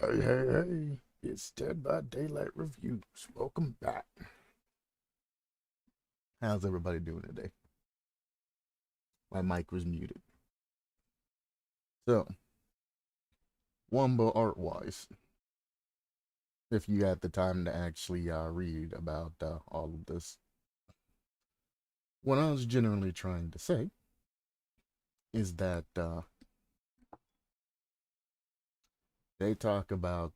Hey, hey, hey, it's Dead by Daylight Reviews. Welcome back. How's everybody doing today? My mic was muted. So, Wumbo art wise, if you had the time to actually read about all of this, what I was generally trying to say is that they talk about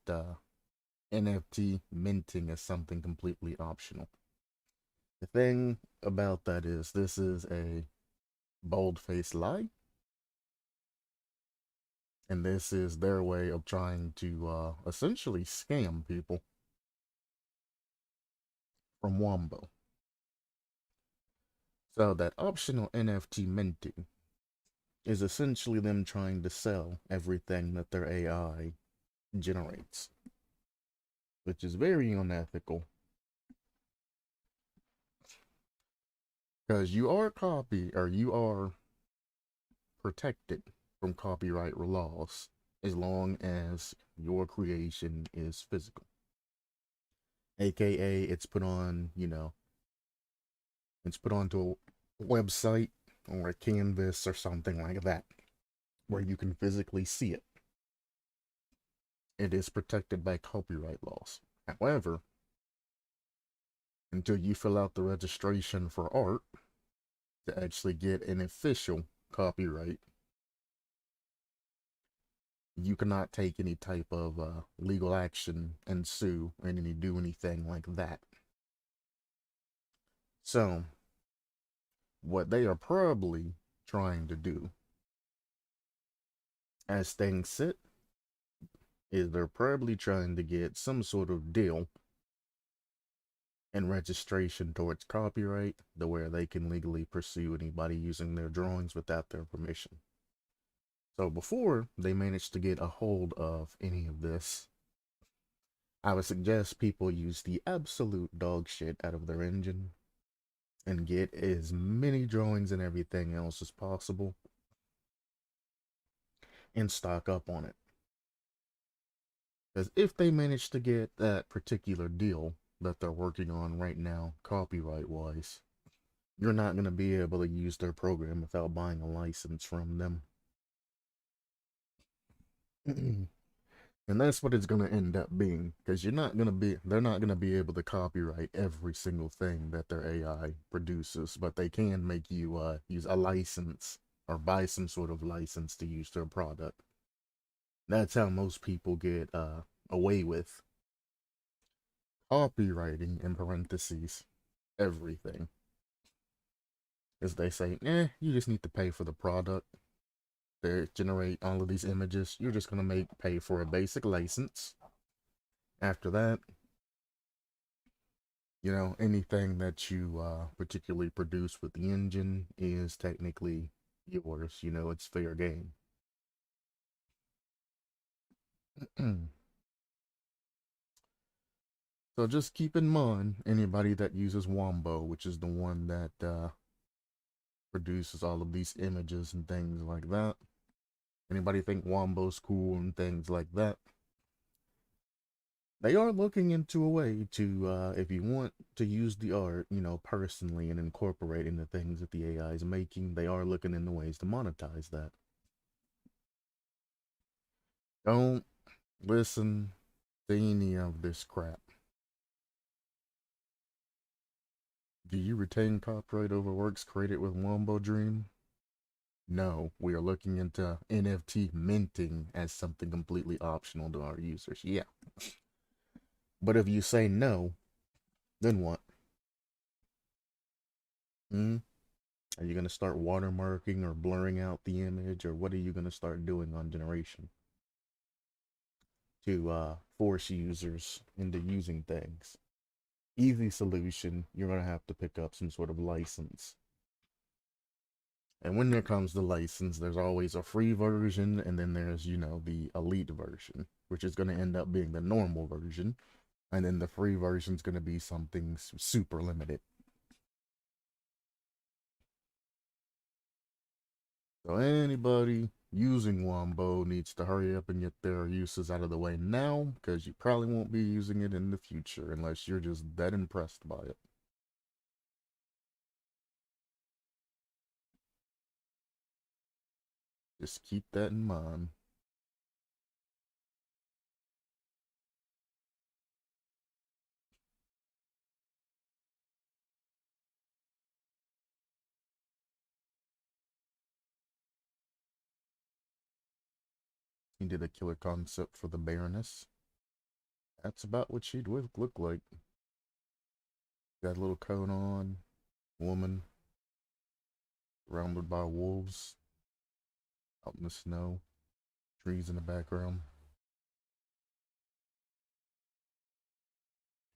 NFT minting as something completely optional. The thing about that is, this is a bold faced lie. And this is their way of trying to essentially scam people from Wombo. So that optional NFT minting is essentially them trying to sell everything that their AI generates, which is very unethical because you are protected from copyright laws as long as your creation is physical, aka it's put on, it's put onto a website or a canvas or something like that where you can physically see it. It is protected by copyright laws. However, until you fill out the registration for art to actually get an official copyright, you cannot take any type of legal action and sue and do anything like that. So, what they are probably trying to do, as things sit, is they're probably trying to get some sort of deal and registration towards copyright, to where they can legally pursue anybody using their drawings without their permission. So before they manage to get a hold of any of this, I would suggest people use the absolute dog shit out of their engine and get as many drawings and everything else as possible and stock up on it. Because if they manage to get that particular deal that they're working on right now, copyright wise, you're not going to be able to use their program without buying a license from them. And that's what it's going to end up being, because they're not going to be able to copyright every single thing that their AI produces, but they can make you use a license or buy some sort of license to use their product. That's how most people get away with copywriting, in parentheses, everything. As they say, you just need to pay for the product to generate all of these images. You're just gonna pay for a basic license. After that, anything that you particularly produce with the engine is technically yours. It's fair game. So just keep in mind, anybody that uses Wombo, which is the one that produces all of these images and things like that. Anybody think Wombo's cool and things like that? They are looking into a way to, if you want to use the art, personally and incorporate into things that the AI is making, they are looking into ways to monetize that. Don't listen to any of this crap. Do you retain copyright over works created with Wombo Dream? No, we are looking into NFT minting as something completely optional to our users. Yeah. But if you say no, then what? Hmm? Are you going to start watermarking or blurring out the image, or what are you going to start doing on generation to force users into using things? Easy solution, you're going to have to pick up some sort of license. And when there comes the license, there's always a free version, and then there's, the elite version, which is going to end up being the normal version. And then the free version is going to be something super limited. So anybody using Wombo needs to hurry up and get their uses out of the way now, because you probably won't be using it in the future unless you're just that impressed by it. Just keep that in mind. He did a killer concept for the Baroness. That's about what she'd look like. Got a little coat on, woman, surrounded by wolves, out in the snow, trees in the background.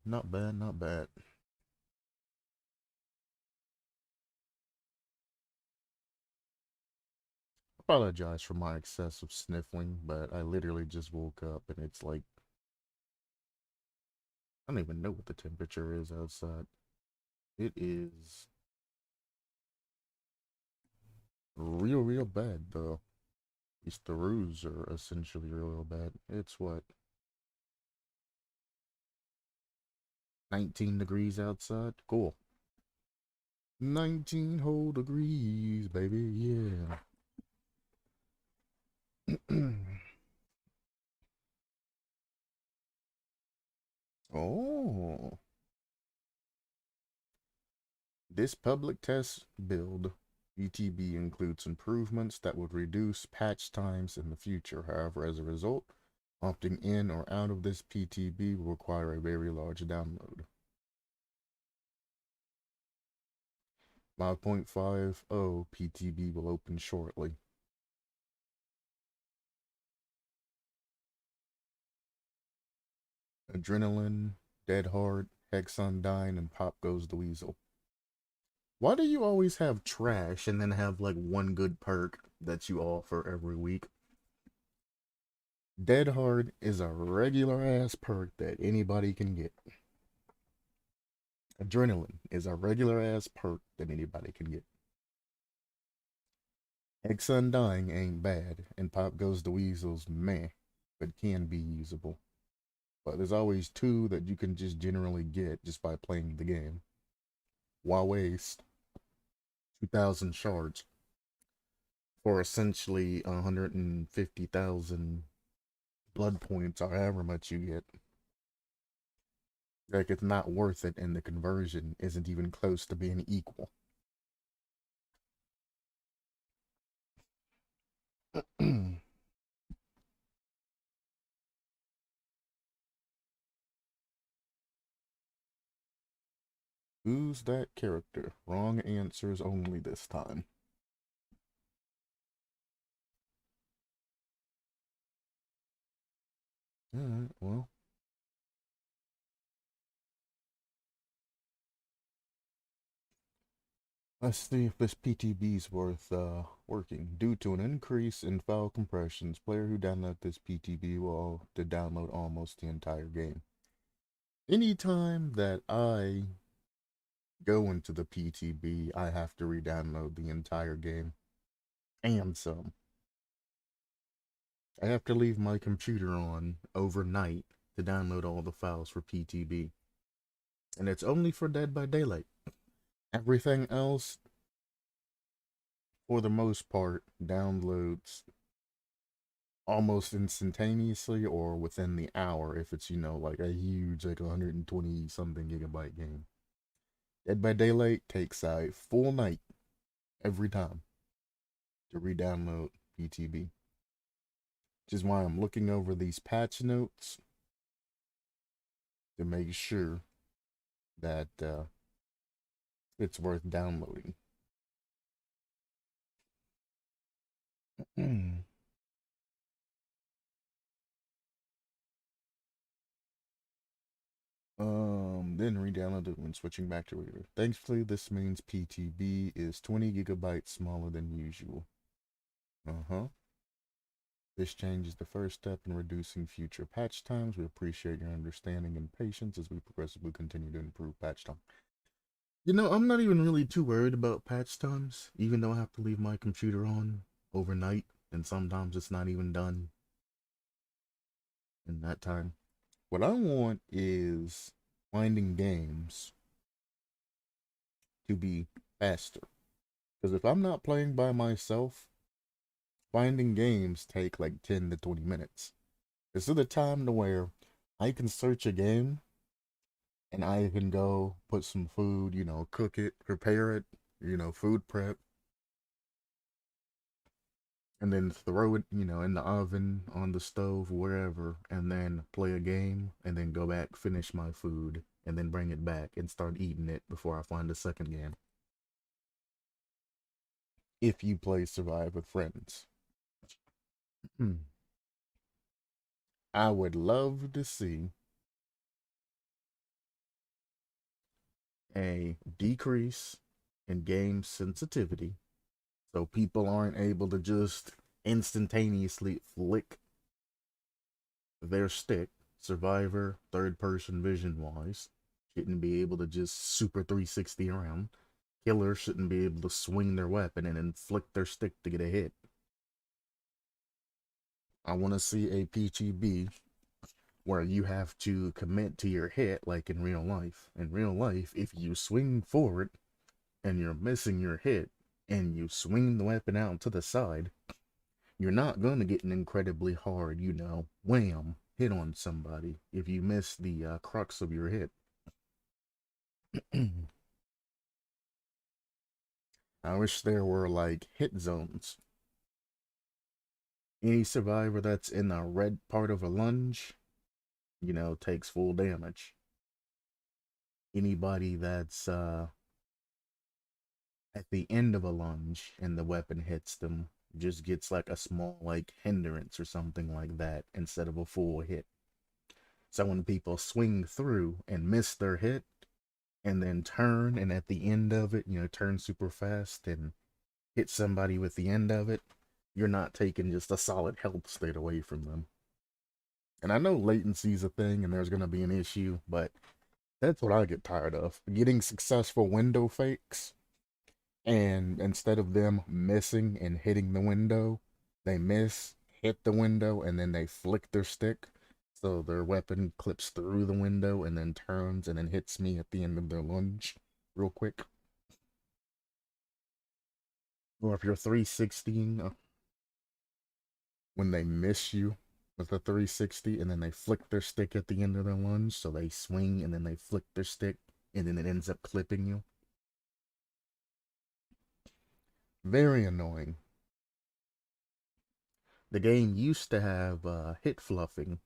Not bad, not bad. Apologize for my excessive sniffling, but I literally just woke up and it's like, I don't even know what the temperature is outside. It is real bad though. At least the roofs are essentially real bad. It's what, 19 degrees outside? Cool. 19 whole degrees, baby, yeah. Oh. This public test build, PTB, includes improvements that would reduce patch times in the future. However, as a result, opting in or out of this PTB will require a very large download. 5.50 PTB will open shortly. Adrenaline, Dead Hard, Hex Undying, and Pop Goes the Weasel. Why do you always have trash and then have like one good perk that you offer every week? Dead Hard is a regular ass perk that anybody can get. Adrenaline is a regular ass perk that anybody can get. Hex Undying ain't bad, and Pop Goes the Weasel's meh, but can be usable. But there's always two that you can just generally get just by playing the game. Why waste 2,000 shards for essentially 150,000 blood points or however much you get? Like, it's not worth it, and the conversion isn't even close to being equal. Who's that character? Wrong answers only this time. Alright, well. Let's see if this PTB's worth working. Due to an increase in file compressions, player who download this PTB will have to download almost the entire game. Anytime that I go into the PTB, I have to re-download the entire game. And some. I have to leave my computer on overnight to download all the files for PTB. And it's only for Dead by Daylight. Everything else, for the most part, downloads almost instantaneously or within the hour if it's, like a huge, like 120 something gigabyte game. Dead by Daylight takes a full night every time to re-download PTB. Which is why I'm looking over these patch notes to make sure that it's worth downloading. Then re-download it when switching back to regular. Thankfully, this means PTB is 20 gigabytes smaller than usual. This change is the first step in reducing future patch times. We appreciate your understanding and patience as we progressively continue to improve patch time. I'm not even really too worried about patch times, even though I have to leave my computer on overnight and sometimes it's not even done in that time. What I want is finding games to be faster. Because if I'm not playing by myself, finding games take like 10 to 20 minutes. This is the time to where I can search a game and I can go put some food, cook it, prepare it, food prep, and then throw it, in the oven, on the stove, wherever, and then play a game, and then go back, finish my food, and then bring it back and start eating it before I find a second game. If you play Survive with friends. I would love to see a decrease in game sensitivity so people aren't able to just instantaneously flick their stick. Survivor, third person vision wise, shouldn't be able to just super 360 around. Killer shouldn't be able to swing their weapon and then flick their stick to get a hit. I want to see a PGB where you have to commit to your hit like in real life. In real life, if you swing forward and you're missing your hit and you swing the weapon out to the side, you're not going to get an incredibly hard, wham, hit on somebody if you miss the crux of your hit. I wish there were like hit zones. Any survivor that's in the red part of a lunge, takes full damage. Anybody that's at the end of a lunge and the weapon hits them just gets like a small like hindrance or something like that instead of a full hit. So when people swing through and miss their hit and then turn and at the end of it, turn super fast and hit somebody with the end of it, you're not taking just a solid health state away from them. And I know latency is a thing and there's going to be an issue, but that's what I get tired of. Getting successful window fakes, and instead of them missing and hitting the window, they miss, hit the window, and then they flick their stick. So their weapon clips through the window and then turns and then hits me at the end of their lunge real quick. Or if you're 360 when they miss you with a 360 and then they flick their stick at the end of their lunge, so they swing and then they flick their stick and then it ends up clipping you. Very annoying. The game used to have hit fluffing,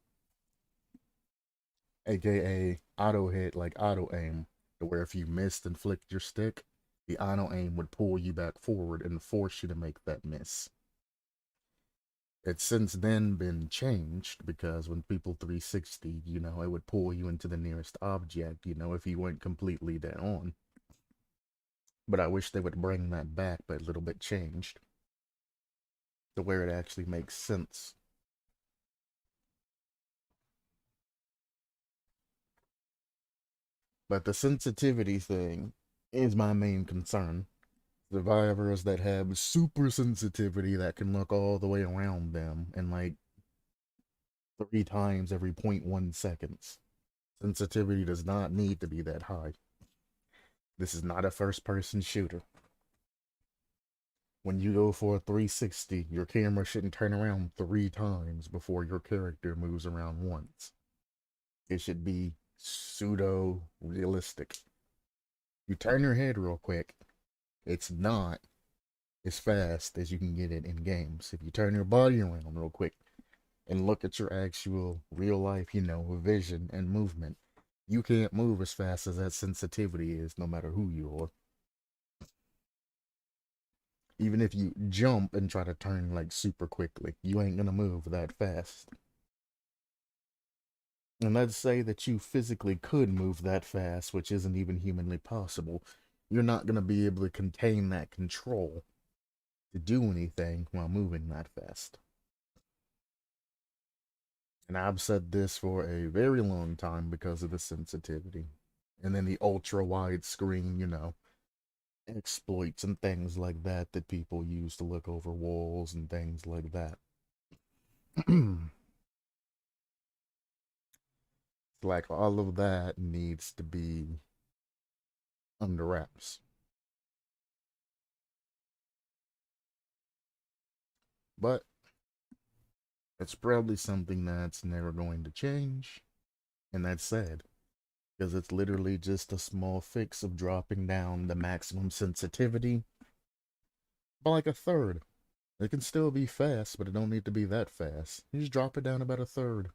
aka auto hit, like auto aim, to where if you missed and flicked your stick, the auto aim would pull you back forward and force you to make that miss. It's since then been changed because when people 360, it would pull you into the nearest object, if you went completely dead on. But I wish they would bring that back, but a little bit changed to where it actually makes sense. But the sensitivity thing is my main concern. Survivors that have super sensitivity that can look all the way around them and like 3 times every 0.1 seconds. Sensitivity does not need to be that high. This is not a first person shooter. When you go for a 360, your camera shouldn't turn around 3 times before your character moves around once. It should be pseudo realistic. You turn your head real quick, it's not as fast as you can get it in games. If you turn your body around real quick and look at your actual real life, vision and movement, you can't move as fast as that sensitivity is, no matter who you are. Even if you jump and try to turn like super quickly, you ain't gonna move that fast. And let's say that you physically could move that fast, which isn't even humanly possible. You're not gonna be able to contain that control to do anything while moving that fast. And I've said this for a very long time because of the sensitivity. And then the ultra wide screen, exploits and things like that that people use to look over walls and things like that. Like all of that needs to be under wraps. But it's probably something that's never going to change, and that's sad because it's literally just a small fix of dropping down the maximum sensitivity by like a third. It can still be fast, but it don't need to be that fast. You just drop it down about a third.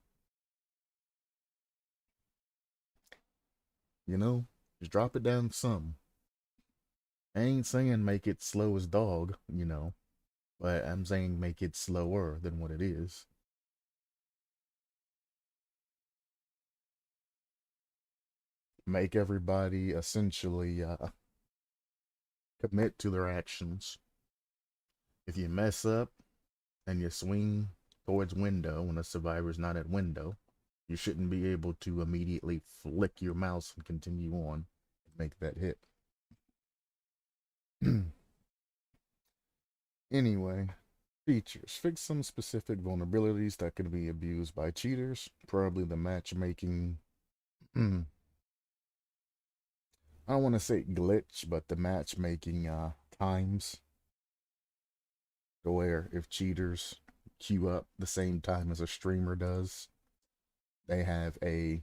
You know, just drop it down some. I ain't saying make it slow as dog, but I'm saying make it slower than what it is. Make everybody essentially commit to their actions. If you mess up and you swing towards window when a survivor's not at window, you shouldn't be able to immediately flick your mouse and continue on and make that hit. Anyway, features. Fix some specific vulnerabilities that can be abused by cheaters. Probably the matchmaking. I don't want to say glitch, but the matchmaking times. To where if cheaters queue up the same time as a streamer does, they have a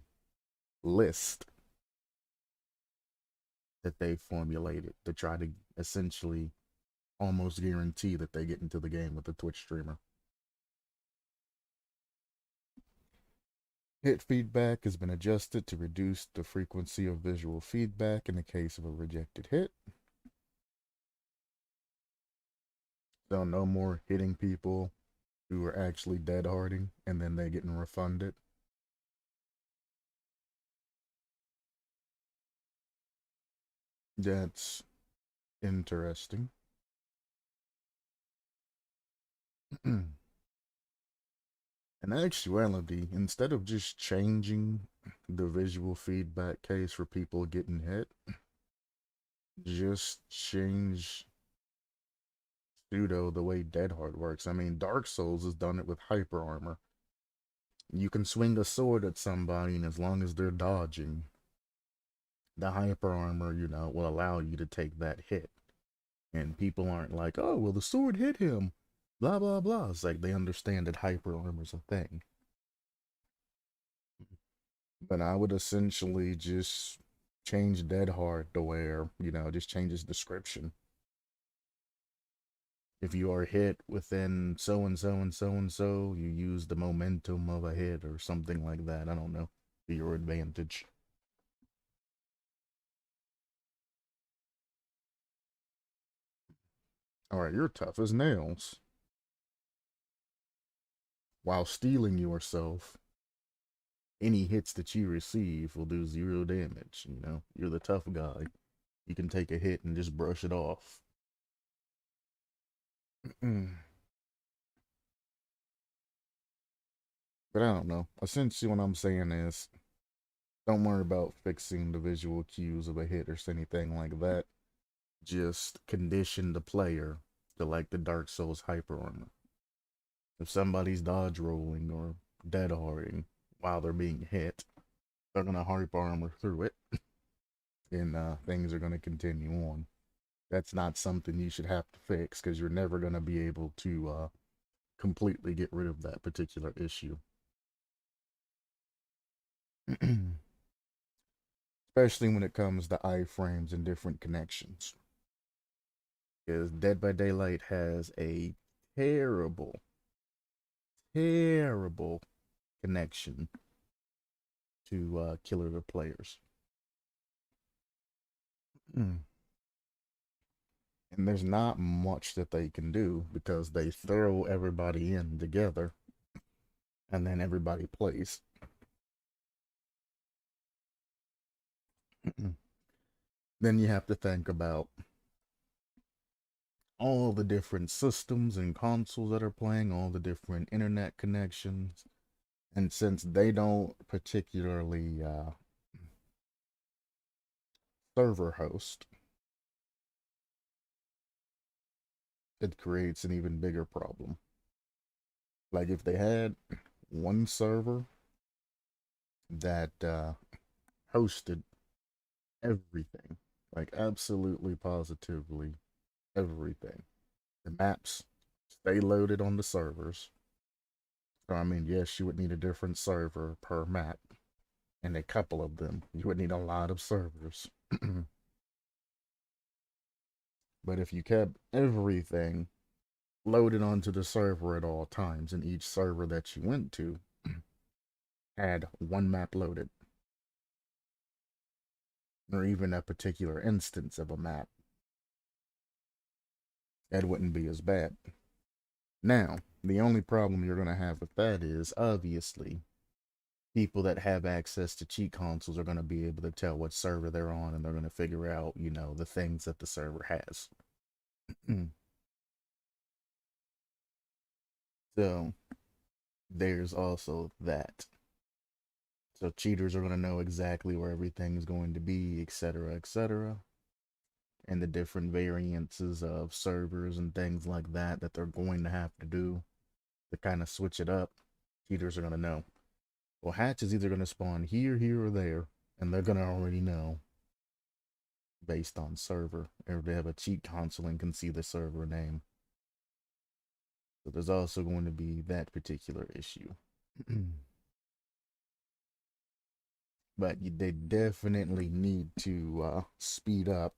list that they formulated to try to essentially almost guarantee that they get into the game with a Twitch streamer. Hit feedback has been adjusted to reduce the frequency of visual feedback in the case of a rejected hit. So no more hitting people who are actually dead harding and then they getting refunded. That's interesting. In actuality, instead of just changing the visual feedback case for people getting hit, just change pseudo the way Dead Hard works. I mean, Dark Souls has done it with hyper armor. You can swing a sword at somebody, and as long as they're dodging, the hyper armor, will allow you to take that hit. And people aren't like, oh, well, the sword hit him. Blah, blah, blah. It's like they understand that hyper armor's a thing. But I would essentially just change Dead Hard to where, just change its description. If you are hit within so and so and so and so, you use the momentum of a hit or something like that. I don't know. To your advantage. Alright, you're tough as nails. While stealing yourself, any hits that you receive will do 0 damage. You're the tough guy. You can take a hit and just brush it off. But I don't know. Essentially, what I'm saying is don't worry about fixing the visual cues of a hit or anything like that. Just condition the player to like the Dark Souls hyper armor. If somebody's dodge rolling or dead harding while they're being hit, they're gonna hyper armor through it, and things are gonna continue on. That's not something you should have to fix because you're never gonna be able to completely get rid of that particular issue. Especially when it comes to iframes and different connections. Because Dead by Daylight has a terrible, terrible connection to killer the players. And there's not much that they can do because they throw everybody in together and then everybody plays. Then you have to think about all the different systems and consoles that are playing, all the different internet connections. And since they don't particularly server host, it creates an even bigger problem. Like if they had one server that hosted everything, like absolutely positively everything. The maps stay loaded on the servers. So I mean, yes, you would need a different server per map, and a couple of them. You would need a lot of servers. But if you kept everything loaded onto the server at all times, and each server that you went to had one map loaded, or even a particular instance of a map, that wouldn't be as bad. Now, the only problem you're going to have with that is, obviously, people that have access to cheat consoles are going to be able to tell what server they're on, and they're going to figure out, the things that the server has. So, there's also that. So, cheaters are going to know exactly where everything is going to be, etc., etc., and the different variances of servers and things like that they're going to have to do to kind of switch it up. Cheaters are going to know. Well, Hatch is either going to spawn here, here, or there, and they're going to already know based on server, or they have a cheat console and can see the server name. So there's also going to be that particular issue. But they definitely need to speed up.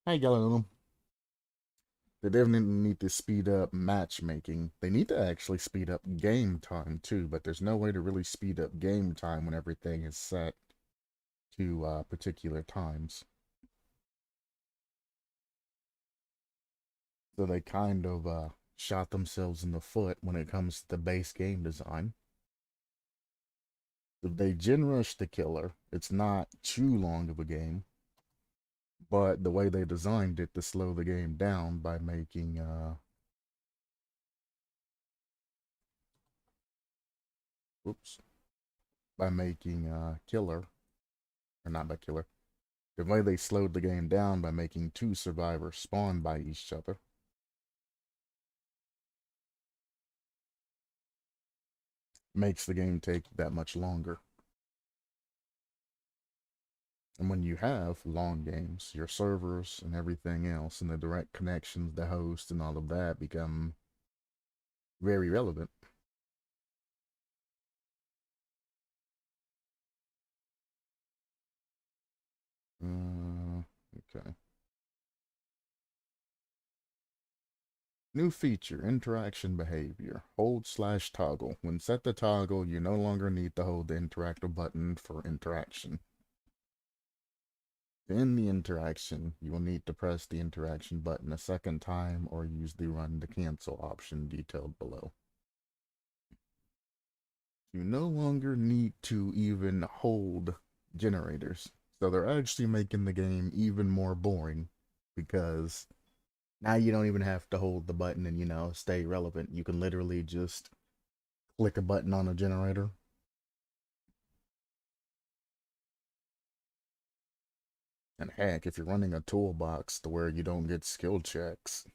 Hey, Galanonim. They definitely need to speed up matchmaking. They need to actually speed up game time too, but there's no way to really speed up game time when everything is set to particular times. So they kind of shot themselves in the foot when it comes to the base game design. If they gen rush the killer, it's not too long of a game, but the way they designed it to slow the game down by making whoops, by making killer, or not by killer, the way they slowed the game down by making two survivors spawn by each other makes the game take that much longer. And when you have long games, your servers and everything else and the direct connections, the host and all of that become very relevant. Okay. New feature, interaction behavior. Hold/toggle. When set to toggle, you no longer need to hold the interactive button for interaction. To end the interaction, you will need to press the interaction button a second time or use the run to cancel option detailed below. You no longer need to even hold generators. So they're actually making the game even more boring because now you don't even have to hold the button and, stay relevant. You can literally just click a button on a generator. And heck, if you're running a toolbox to where you don't get skill checks,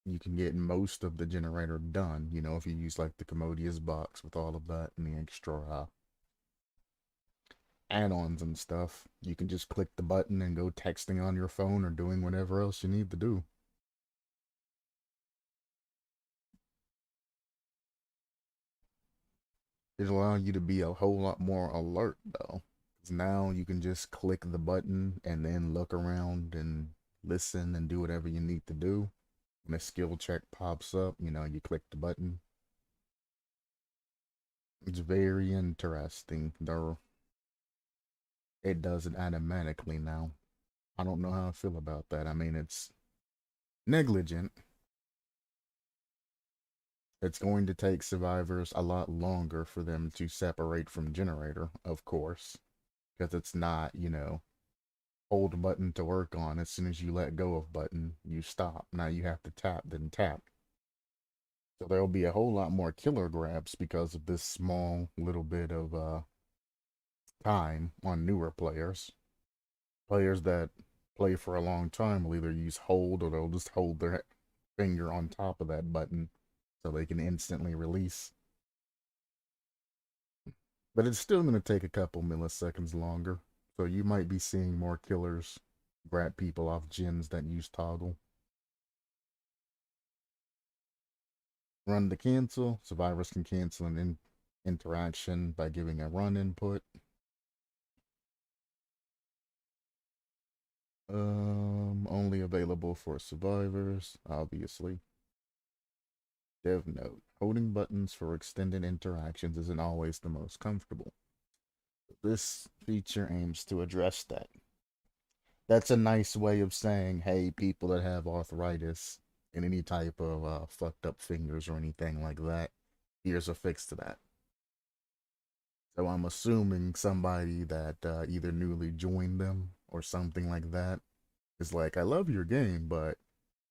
you can get most of the generator done. If you use like the Commodious box with all of that and the extra add-ons and stuff, you can just click the button and go texting on your phone or doing whatever else you need to do. It'll allow you to be a whole lot more alert though. 'Cause now you can just click the button and then look around and listen and do whatever you need to do. When a skill check pops up, you click the button. It's very interesting. It does it automatically now. I don't know how I feel about that. I mean, it's negligent. It's going to take survivors a lot longer for them to separate from generator, of course, because it's not, hold button to work on. As soon as you let go of button, you stop. Now you have to tap, then tap. So there'll be a whole lot more killer grabs because of this small little bit of time on newer players. Players that play for a long time will either use hold or they'll just hold their finger on top of that button so they can instantly release. But it's still going to take a couple milliseconds longer, so you might be seeing more killers grab people off gens that use toggle. Run to cancel. Survivors can cancel an interaction by giving a run input. Only available for survivors, obviously. Dev note: holding buttons for extended interactions isn't always the most comfortable. This feature aims to address that. That's a nice way of saying, hey, people that have arthritis and any type of fucked up fingers or anything like that, here's a fix to that. So I'm assuming somebody that either newly joined them or something like that is like, I love your game, but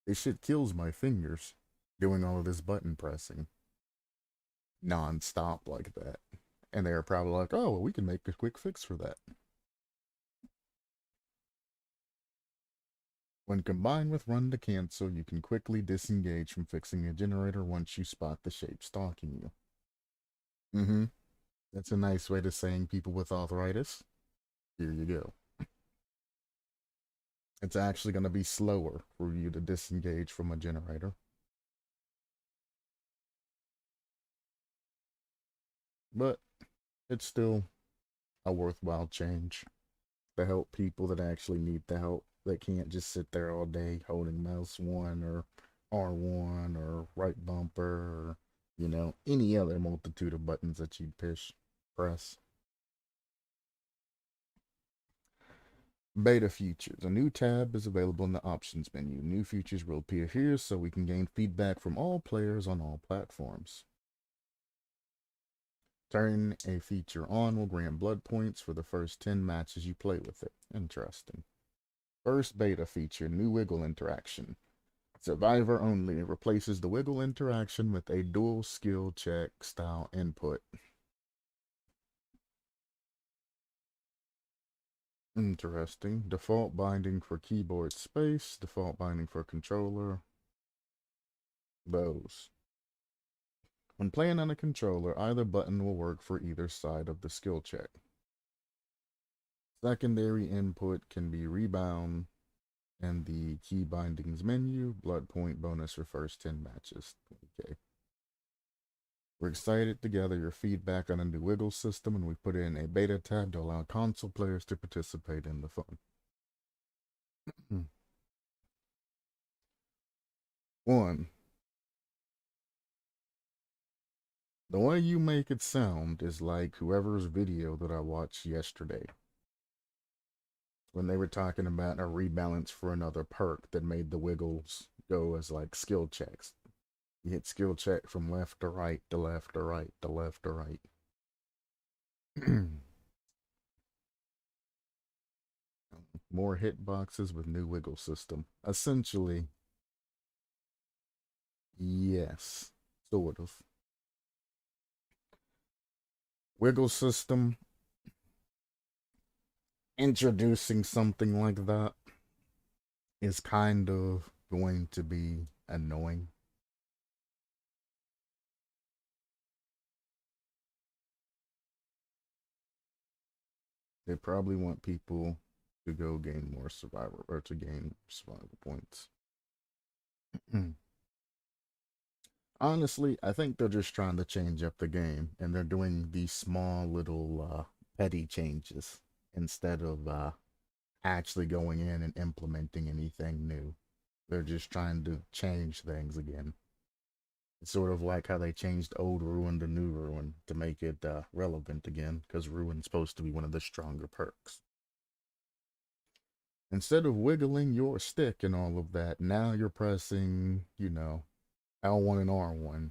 this shit kills my fingers doing all of this button pressing non-stop like that. And they're probably like, oh, well, we can make a quick fix for that. When combined with run to cancel, you can quickly disengage from fixing a generator once you spot the shape stalking you. Mm-hmm. That's a nice way to saying people with arthritis. Here you go. It's actually going to be slower for you to disengage from a generator. But it's still a worthwhile change to help people that actually need the help, that can't just sit there all day holding mouse 1 or R1 or right bumper or, you know, any other multitude of buttons that you'd press. Beta features. A new tab is available in the options menu. New features will appear here so we can gain feedback from all players on all platforms. Turning a feature on will grant blood points for the first 10 matches you play with it. Interesting. First beta feature, new wiggle interaction. Survivor only. It replaces the wiggle interaction with a dual skill check style input. Interesting. Default binding for keyboard space, default binding for controller. Those. When playing on a controller, either button will work for either side of the skill check. Secondary input can be rebound and the key bindings menu, blood point bonus for first 10 matches. Okay. We're excited to gather your feedback on a new wiggle system, and we put in a beta tab to allow console players to participate in the fun. 1. The way you make it sound is like whoever's video that I watched yesterday, when they were talking about a rebalance for another perk that made the wiggles go as like skill checks. You hit skill check from left to right, to left to right, to left to right. More hitboxes with new wiggle system. Essentially, yes, sort of. Wiggle system, introducing something like that is kind of going to be annoying. They probably want people to go gain more survivor or to gain survival points. Honestly, I think they're just trying to change up the game, and they're doing these small little petty changes instead of actually going in and implementing anything new. They're just trying to change things again. It's sort of like how they changed old Ruin to new Ruin to make it relevant again, because Ruin's supposed to be one of the stronger perks. Instead of wiggling your stick and all of that, now you're pressing, you know, L1 and R1.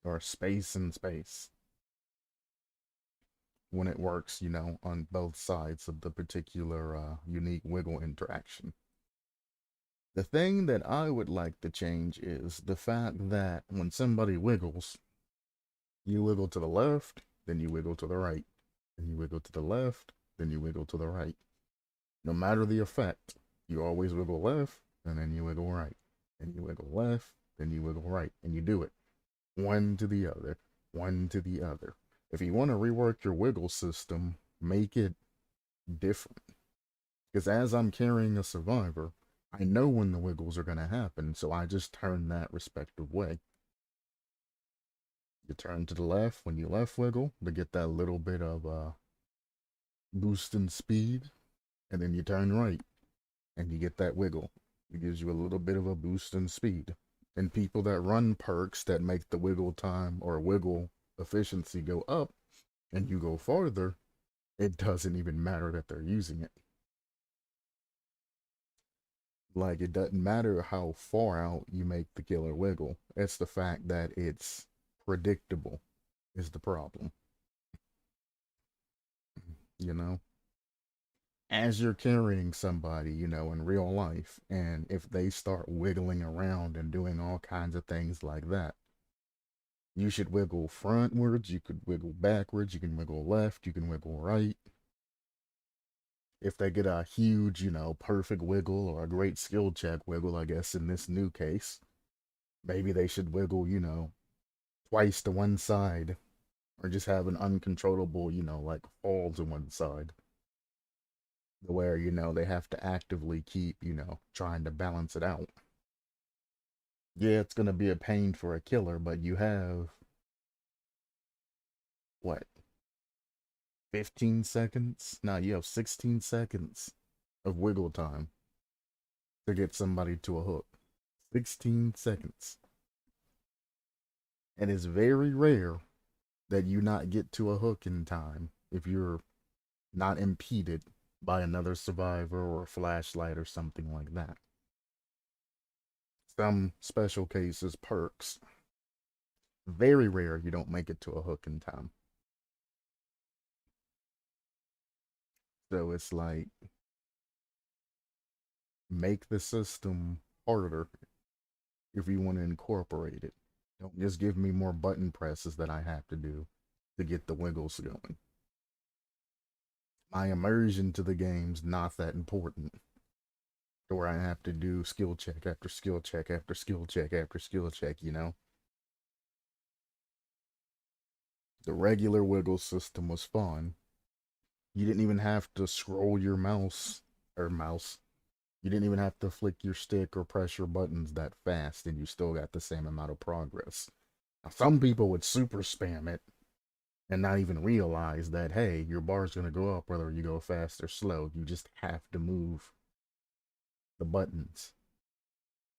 Or space and space. When it works, you know, on both sides of the particular unique wiggle interaction. The thing that I would like to change is the fact that when somebody wiggles, you wiggle to the left, then you wiggle to the right, then you wiggle to the left, then you wiggle to the right. No matter the effect, you always wiggle left, and then you wiggle right. And you wiggle left, then you wiggle right. And you do it one to the other, one to the other. If you want to rework your wiggle system, make it different. Because as I'm carrying a survivor, I know when the wiggles are going to happen, so I just turn that respective way. You turn to the left when you left wiggle to get that little bit of boost in speed, and then you turn right and you get that wiggle. It gives you a little bit of a boost in speed. And people that run perks that make the wiggle time or wiggle efficiency go up and you go farther, it doesn't even matter that they're using it. Like, it doesn't matter how far out you make the killer wiggle. It's the fact that it's predictable is the problem. You know? As you're carrying somebody, in real life, and if they start wiggling around and doing all kinds of things like that, you should wiggle frontwards, you could wiggle backwards, you can wiggle left, you can wiggle right. If they get a huge, perfect wiggle or a great skill check wiggle, I guess in this new case, maybe they should wiggle, twice to one side, or just have an uncontrollable, like fall to one side. Where, they have to actively keep, trying to balance it out. Yeah, it's going to be a pain for a killer, but you have, what, 15 seconds? No, you have 16 seconds of wiggle time to get somebody to a hook. 16 seconds. And it's very rare that you not get to a hook in time if you're not impeded by another survivor or a flashlight or something like that. Some special cases, perks. Very rare you don't make it to a hook in time. So it's like, make the system harder if you want to incorporate it. Don't just give me more button presses that I have to do to get the wiggles going. My immersion to the game's not that important. Where I have to do skill check after skill check after skill check after skill check, The regular wiggle system was fun. You didn't even have to scroll your mouse. You didn't even have to flick your stick or press your buttons that fast, and you still got the same amount of progress. Now, some people would super spam it and not even realize that, hey, your bar's going to go up whether you go fast or slow. You just have to move the buttons.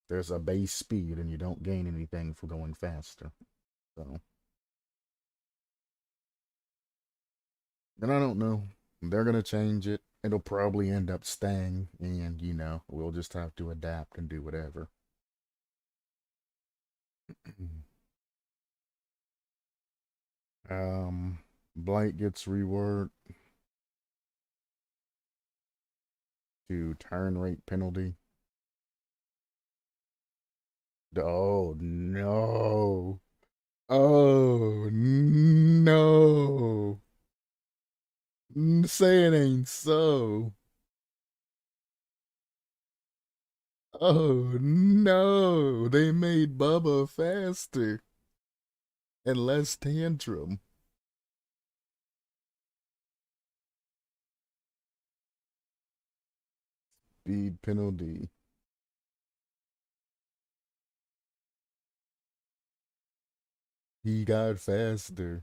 There's a base speed, and you don't gain anything for going faster. So, and I don't know. They're going to change it. It'll probably end up staying, and, we'll just have to adapt and do whatever. Blight gets reworked to turn rate penalty. Oh no. Oh no. Say it ain't so. Oh no. They made Bubba faster and less tantrum. Speed penalty. He got faster.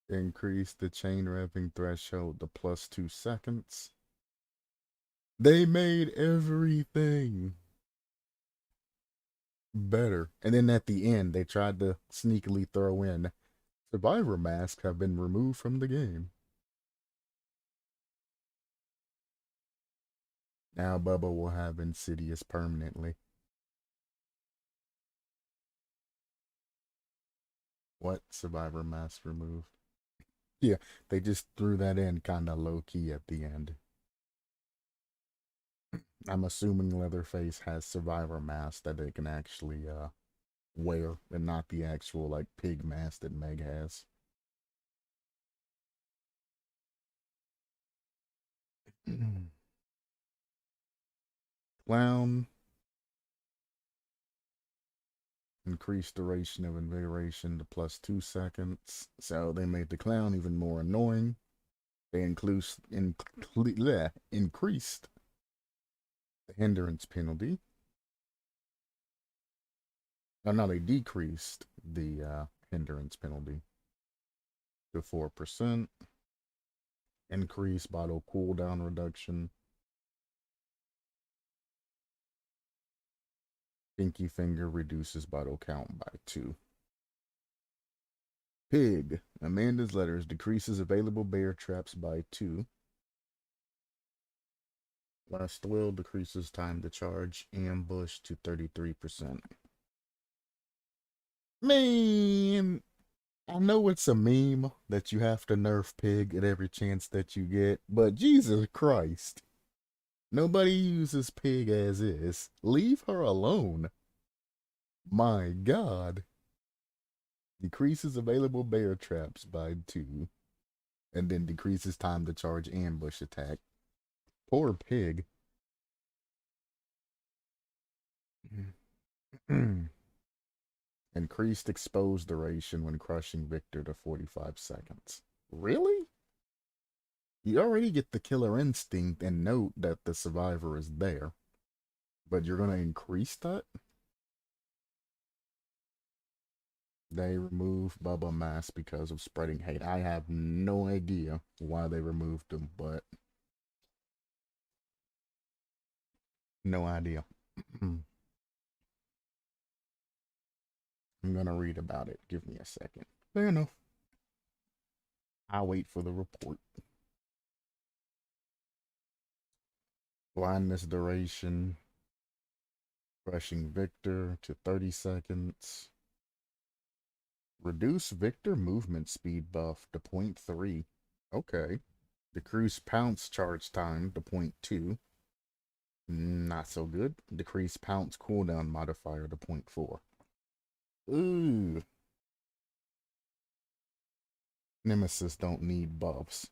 Increase the chain wrapping threshold to +2 seconds. They made everything better. And then at the end, they tried to sneakily throw in survivor masks have been removed from the game. Now Bubba will have Insidious permanently. What? Survivor mask removed? Yeah, they just threw that in kind of low key at the end. I'm assuming Leatherface has survivor mask that they can actually wear and not the actual like pig mask that Meg has. Clown, increased duration of invigoration to +2 seconds. So they made the clown even more annoying. They increased the hindrance penalty. Oh, no, they decreased the hindrance penalty to 4%. Increased bottle cooldown reduction. Pinky finger reduces bottle count by 2. Pig. Amanda's letters decreases available bear traps by 2. Last will decreases time to charge ambush to 33%. Man, I know it's a meme that you have to nerf Pig at every chance that you get, but Jesus Christ. Nobody uses Pig as is. Leave her alone. My God. Decreases available bear traps by 2. And then decreases time to charge ambush attack. Poor Pig. Increased exposed duration when crushing Victor to 45 seconds. Really? You already get the killer instinct and note that the survivor is there. But you're going to increase that? They remove Bubba Mask because of spreading hate. I have no idea why they removed him, but no idea. I'm going to read about it. Give me a second. Fair enough. I'll wait for the report. Blindness duration. Crushing Victor to 30 seconds. Reduce Victor movement speed buff to 0.3. Okay. Decrease pounce charge time to 0.2. Not so good. Decrease pounce cooldown modifier to 0.4. Ooh. Nemesis don't need buffs.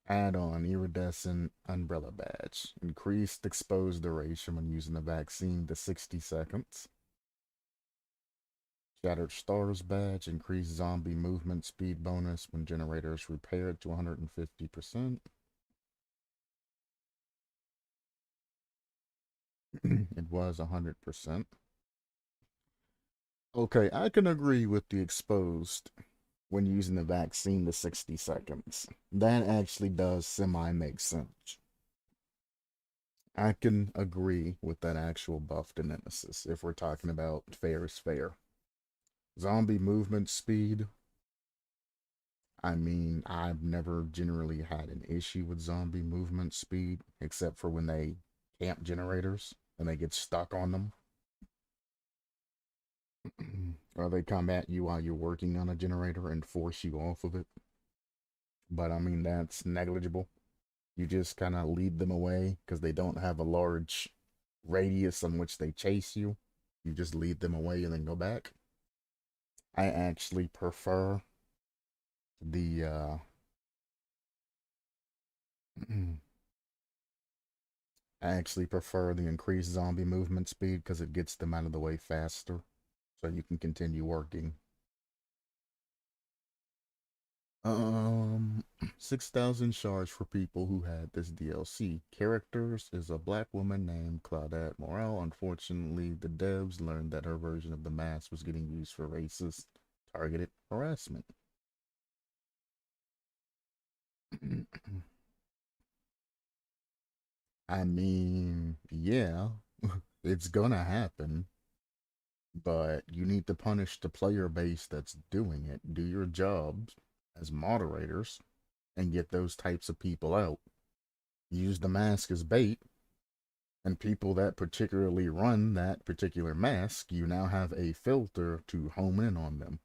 Add on iridescent umbrella badge. Increased exposed duration when using the vaccine to 60 seconds. Shattered Stars badge. Increased zombie movement speed bonus when generators repaired to 150%. It was 100%. Okay, I can agree with the exposed when using the vaccine to 60 seconds. That actually does semi-make sense. I can agree with that actual buff to Nemesis if we're talking about fair is fair. Zombie movement speed. I mean, I've never generally had an issue with zombie movement speed, except for when they camp generators and they get stuck on them. Or they come at you while you're working on a generator and force you off of it. But I mean, that's negligible. You just kind of lead them away because they don't have a large radius on which they chase you. You just lead them away and then go back. I actually prefer the increased zombie movement speed because it gets them out of the way faster so you can continue working. 6,000 shards for people who had this DLC. Characters is a black woman named Claudette Morel. Unfortunately, the devs learned that her version of the mask was getting used for racist, targeted harassment. I mean, yeah, it's gonna happen, but you need to punish the player base that's doing it. Do your jobs as moderators and get those types of people out. Use the mask as bait, and people that particularly run that particular mask, you now have a filter to home in on them.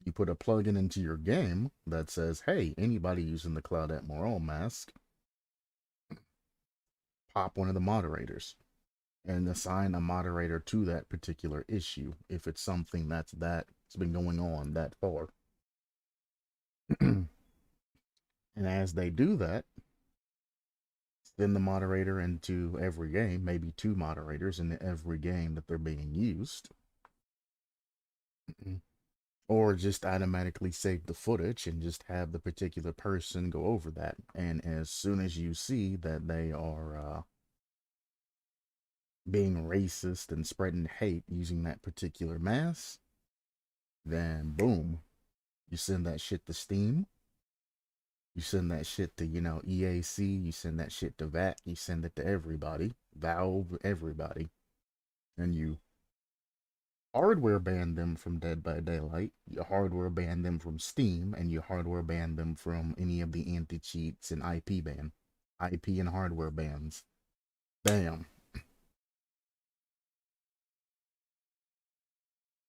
You put a plugin into your game that says, hey, anybody using the Claudette Moral mask, pop one of the moderators. and assign a moderator to that particular issue if it's something that's been going on that far. And as they do that, send the moderator into every game, maybe two moderators in every game that they're being used. Or just automatically save the footage and just have the particular person go over that. And as soon as you see that they are being racist and spreading hate using that particular mask, then boom, you send that shit to Steam. You send that shit to, EAC. You send that shit to VAT. You send it to everybody. Valve, everybody. And you hardware ban them from Dead by Daylight. You hardware ban them from Steam. And you hardware ban them from any of the anti-cheats and IP ban. IP and hardware bans. Bam.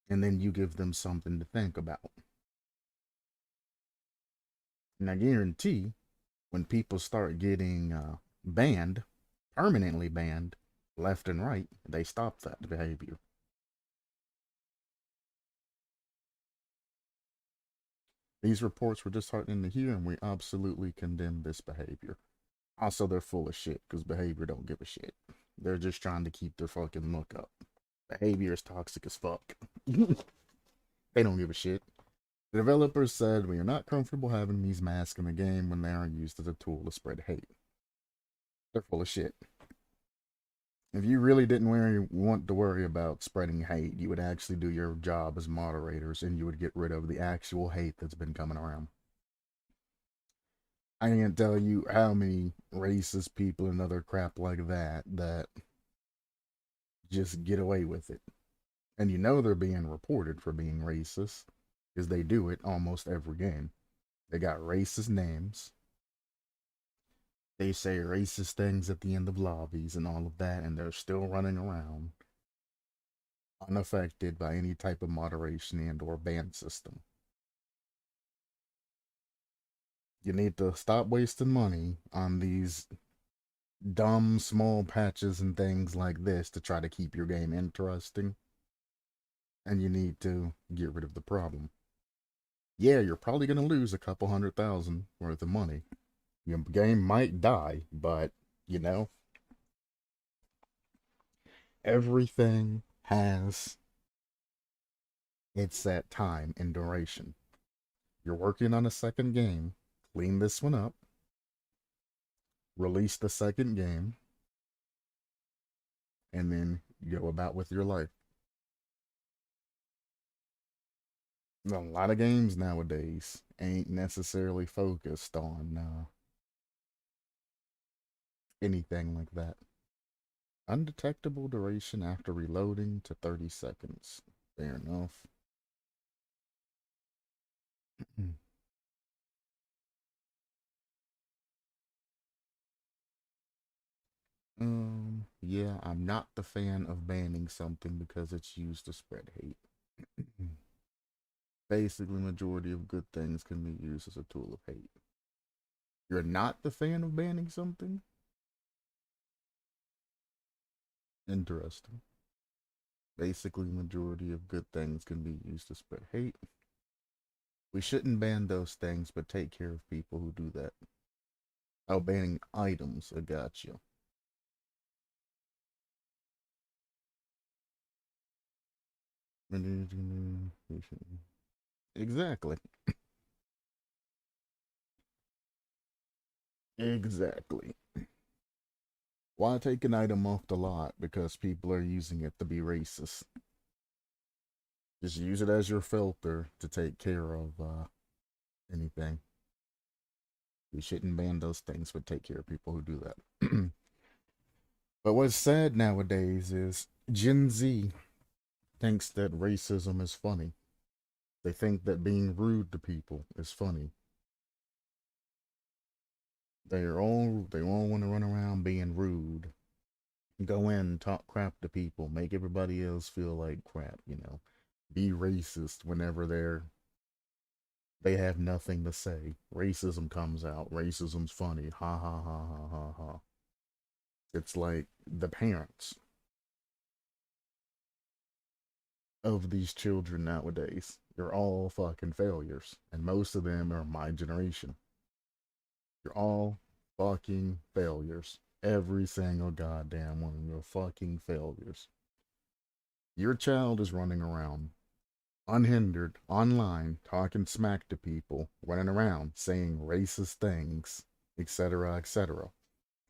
And then you give them something to think about. And I guarantee when people start getting banned, permanently banned, left and right, they stop that behavior. These reports were disheartening to hear, and we absolutely condemn this behavior. Also, they're full of shit, because behavior don't give a shit. They're just trying to keep their fucking look up. Behavior is toxic as fuck. They don't give a shit. The developers said, we are not comfortable having these masks in the game when they are used as a tool to spread hate. They're full of shit. If you really didn't want to worry about spreading hate, you would actually do your job as moderators and you would get rid of the actual hate that's been coming around. I can't tell you how many racist people and other crap like that just get away with it. And you know they're being reported for being racist because they do it almost every game. They got racist names. They say racist things at the end of lobbies and all of that, and they're still running around unaffected by any type of moderation and or ban system. You need to stop wasting money on these dumb small patches and things like this to try to keep your game interesting. And you need to get rid of the problem. Yeah, you're probably going to lose a couple $100,000 worth of money. Your game might die, but, everything has its set time and duration. You're working on a second game, clean this one up, release the second game, and then go about with your life. A lot of games nowadays ain't necessarily focused on anything like that. Undetectable duration after reloading to 30 seconds. Fair enough. Yeah, I'm not the fan of banning something because it's used to spread hate. Basically, majority of good things can be used as a tool of hate. You're not the fan of banning something? Interesting. Basically, majority of good things can be used to spread hate. We shouldn't ban those things, but take care of people who do that. Oh, banning items. I got you. Exactly. Exactly. Why take an item off the lot because people are using it to be racist? Just use it as your filter to take care of anything. We shouldn't ban those things, but take care of people who do that. But what's sad nowadays is Gen Z thinks that racism is funny. They think that being rude to people is funny. They all want to run around being rude. Go in, talk crap to people, make everybody else feel like crap, Be racist whenever they have nothing to say. Racism comes out. Racism's funny. Ha ha ha ha ha ha. It's like the parents. of these children nowadays. You're all fucking failures. And most of them are my generation. You're all fucking failures. Every single goddamn one of you are fucking failures. Your child is running around unhindered online, talking smack to people, running around saying racist things, etc., etc.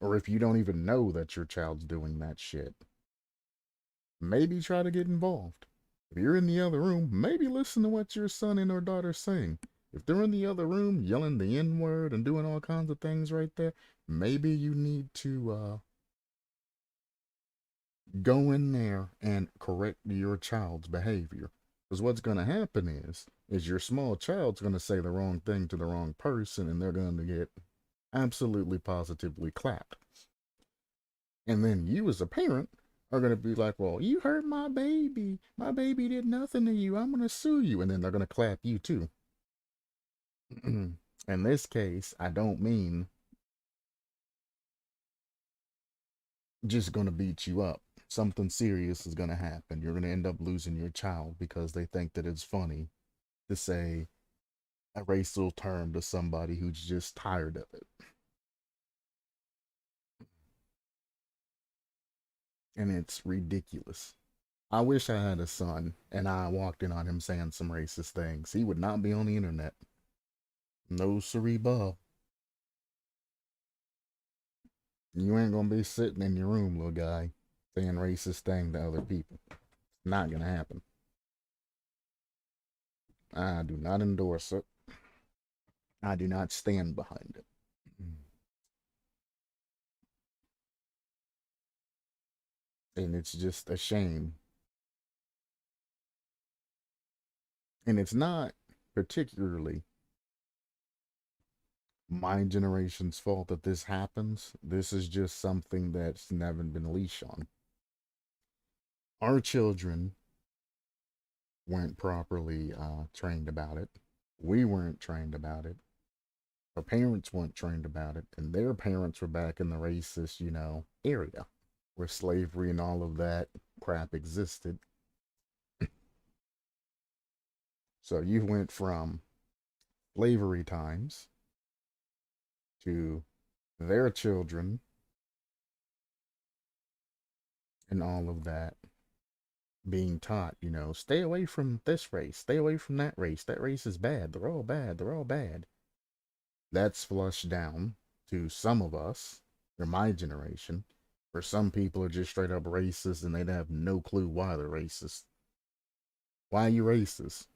Or if you don't even know that your child's doing that shit, maybe try to get involved. If you're in the other room, maybe listen to what your son and or daughter's saying. If they're in the other room yelling the N word and doing all kinds of things right there, maybe you need to go in there and correct your child's behavior. Because what's going to happen is your small child's going to say the wrong thing to the wrong person, and they're going to get absolutely positively clapped. And then you, as a parent, are going to be like, well, you hurt my baby. My baby did nothing to you. I'm going to sue you. And then they're going to clap you too. In this case, I don't mean just going to beat you up. Something serious is going to happen. You're going to end up losing your child because they think that it's funny to say a racial term to somebody who's just tired of it. And it's ridiculous. I wish I had a son and I walked in on him saying some racist things. He would not be on the internet. No siree, Bob. You ain't gonna be sitting in your room, little guy, saying racist things to other people. Not gonna happen. I do not endorse it. I do not stand behind it. And it's just a shame. And it's not particularly my generation's fault that this happens. This is just something that's never been leashed on. Our children weren't properly trained about it. We weren't trained about it. Our parents weren't trained about it. And their parents were back in the racist, area where slavery and all of that crap existed. So you went from slavery times to their children and all of that being taught, stay away from this race, stay away from that race. That race is bad. They're all bad. They're all bad. That's flushed down to some of us, or my generation, where some people are just straight up racist and they'd have no clue why they're racist. Why are you racist?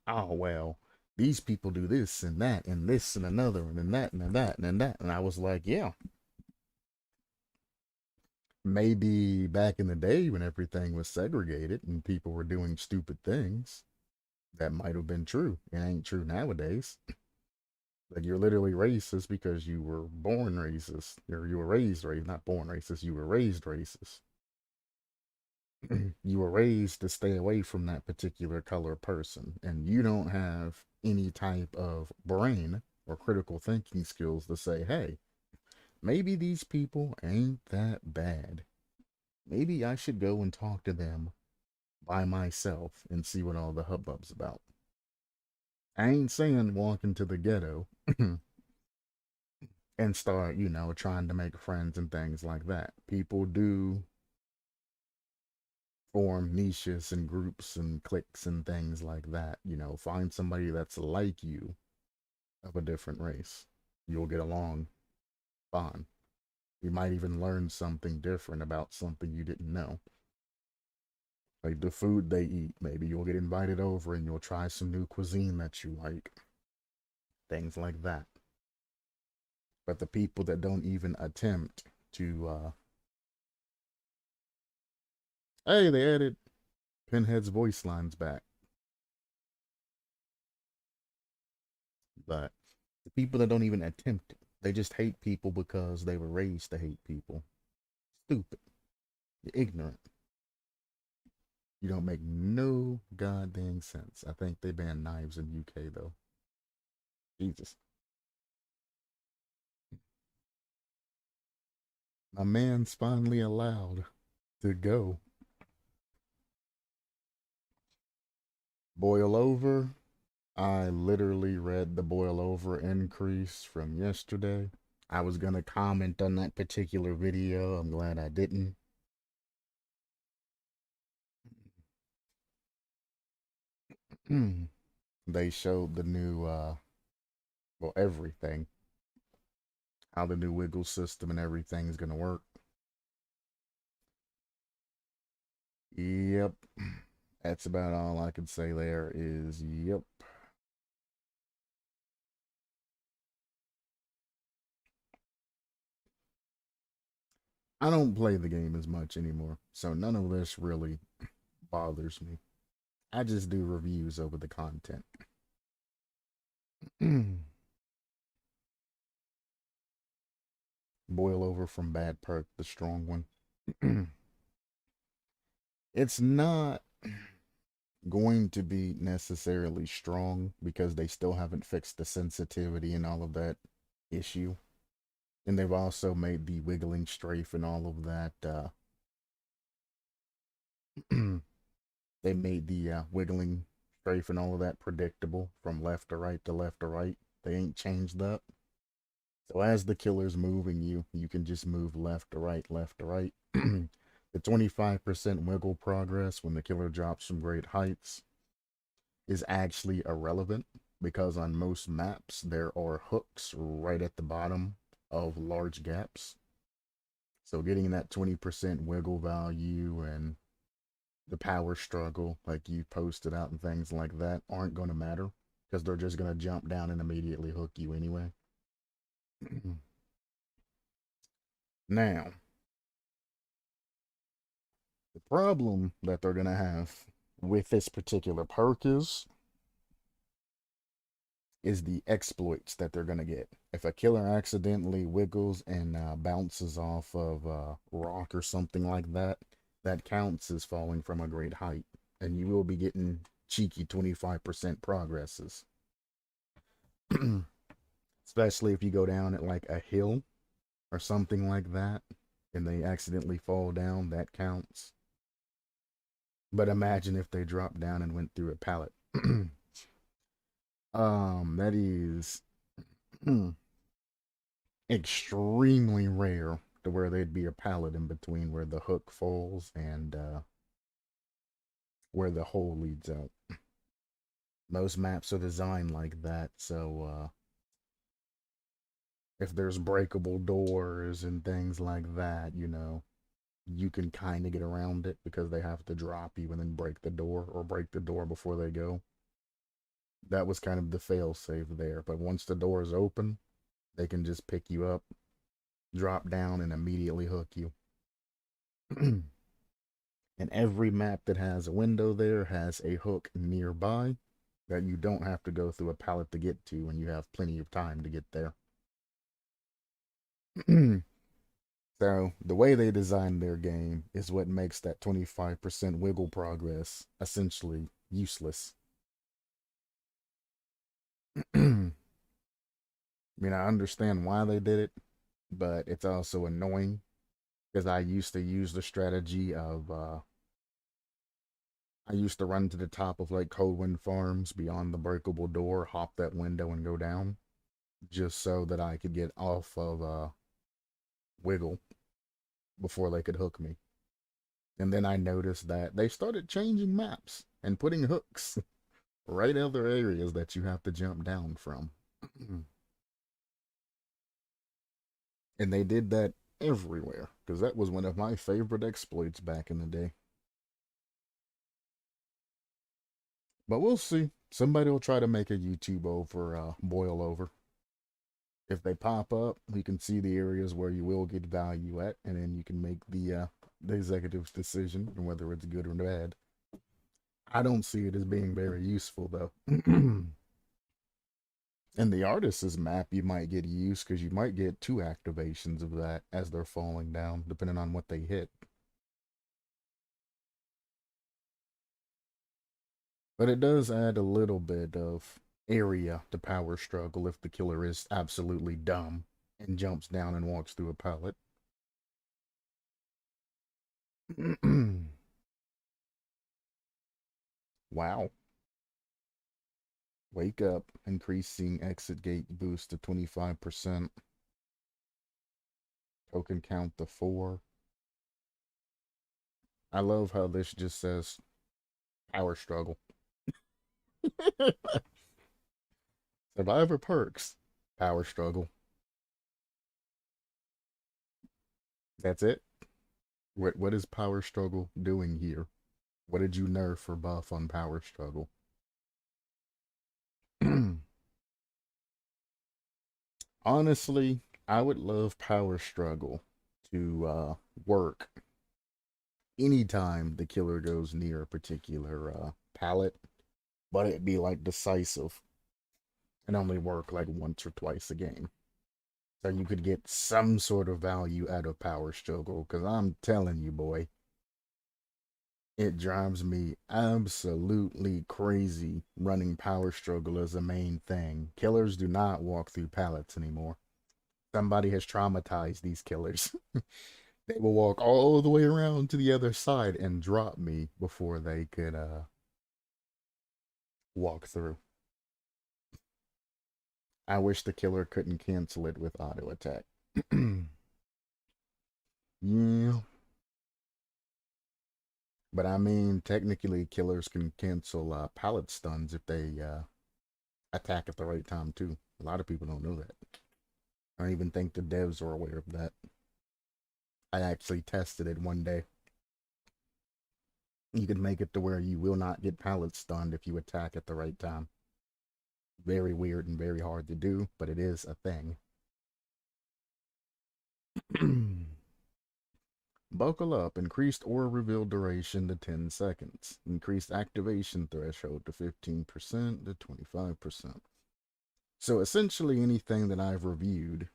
Oh, well, these people do this and that and this and another and that and that and that. And I was like, yeah, maybe back in the day when everything was segregated and people were doing stupid things, that might have been true. It ain't true nowadays. Like you're literally racist because you were born racist, or you were raised racist, not born racist. You were raised racist. You were raised to stay away from that particular color person, and you don't have any type of brain or critical thinking skills to say, hey, maybe these people ain't that bad. Maybe I should go and talk to them by myself and see what all the hubbub's about. I ain't saying walk into the ghetto and start, trying to make friends and things like that. People do form niches and groups and cliques and things like that. Find somebody that's like you of a different race. You'll get along fine. You might even learn something different about something you didn't know. Like the food they eat. Maybe you'll get invited over and you'll try some new cuisine that you like. Things like that. But the people that don't even attempt to, hey, they added Pinhead's voice lines back. But the people that don't even attempt it, they just hate people because they were raised to hate people. Stupid. You're ignorant. You don't make no goddamn sense. I think they banned knives in UK though. Jesus. My man's finally allowed to go. Boil over. I literally read the boil over increase from yesterday. I was gonna comment on that particular video. I'm glad I didn't. They showed the new, well, everything, how the new wiggle system and everything is gonna work. Yep, that's about all I can say there is yep. I don't play the game as much anymore, so none of this really bothers me. I just do reviews over the content. Boil over from Bad Perk, the strong one. It's not going to be necessarily strong because they still haven't fixed the sensitivity and all of that issue. And they've also made the wiggling strafe and all of that. They made the wiggling strafe and all of that predictable from left to right to left to right. They ain't changed that. So as the killer's moving you, you can just move left to right, left to right. The 25% wiggle progress when the killer drops from great heights is actually irrelevant because on most maps there are hooks right at the bottom of large gaps. So getting that 20% wiggle value and the power struggle like you posted out and things like that aren't going to matter because they're just going to jump down and immediately hook you anyway. Now, the problem that they're going to have with this particular perk is the exploits that they're going to get. If a killer accidentally wiggles and bounces off of a rock or something like that, that counts as falling from a great height. And you will be getting cheeky 25% progresses. Especially if you go down at like a hill or something like that and they accidentally fall down, that counts. But imagine if they dropped down and went through a pallet. That is extremely rare to where there'd be a pallet in between where the hook falls and where the hole leads out. Most maps are designed like that, so if there's breakable doors and things like that, you can kind of get around it because they have to drop you and then break the door or break the door before they go. That was kind of the fail safe there. But once the door is open, they can just pick you up, drop down, and immediately hook you. And every map that has a window there has a hook nearby that you don't have to go through a pallet to get to, and you have plenty of time to get there. So the way they designed their game is what makes that 25% wiggle progress essentially useless. I mean, I understand why they did it, but it's also annoying because I used to use the strategy of I used to run to the top of like Coldwind Farms beyond the breakable door, hop that window and go down just so that I could get off of Wiggle before they could hook me. And then I noticed that they started changing maps and putting hooks right other areas that you have to jump down from. And they did that everywhere because that was one of my favorite exploits back in the day. But we'll see. Somebody will try to make a YouTube over boil over. If they pop up, you can see the areas where you will get value at, and then you can make the executive's decision on whether it's good or bad. I don't see it as being very useful though. In the artist's map, you might get use because you might get two activations of that as they're falling down, depending on what they hit. But it does add a little bit of area to power struggle if the killer is absolutely dumb and jumps down and walks through a pallet. Wow. Wake up, increasing exit gate boost to 25%. Token count to 4. I love how this just says power struggle. Survivor perks. Power struggle. That's it. What is power struggle doing here? What did you nerf or buff on power struggle? Honestly, I would love power struggle to work anytime the killer goes near a particular palette, but it'd be like decisive and only work like once or twice a game. So you could get some sort of value out of power struggle, because I'm telling you, boy, it drives me absolutely crazy running power struggle as a main thing. Killers do not walk through pallets anymore. Somebody has traumatized these killers. They will walk all the way around to the other side and drop me before they could walk through. I wish the killer couldn't cancel it with auto attack. Yeah. But I mean, technically, killers can cancel pallet stuns if they attack at the right time, too. A lot of people don't know that. I don't even think the devs are aware of that. I actually tested it one day. You can make it to where you will not get pallet stunned if you attack at the right time. Very weird and very hard to do, but it is a thing. Buckle up. Increased aura reveal duration to 10 seconds. Increased activation threshold to 15% to 25%. So essentially anything that I've reviewed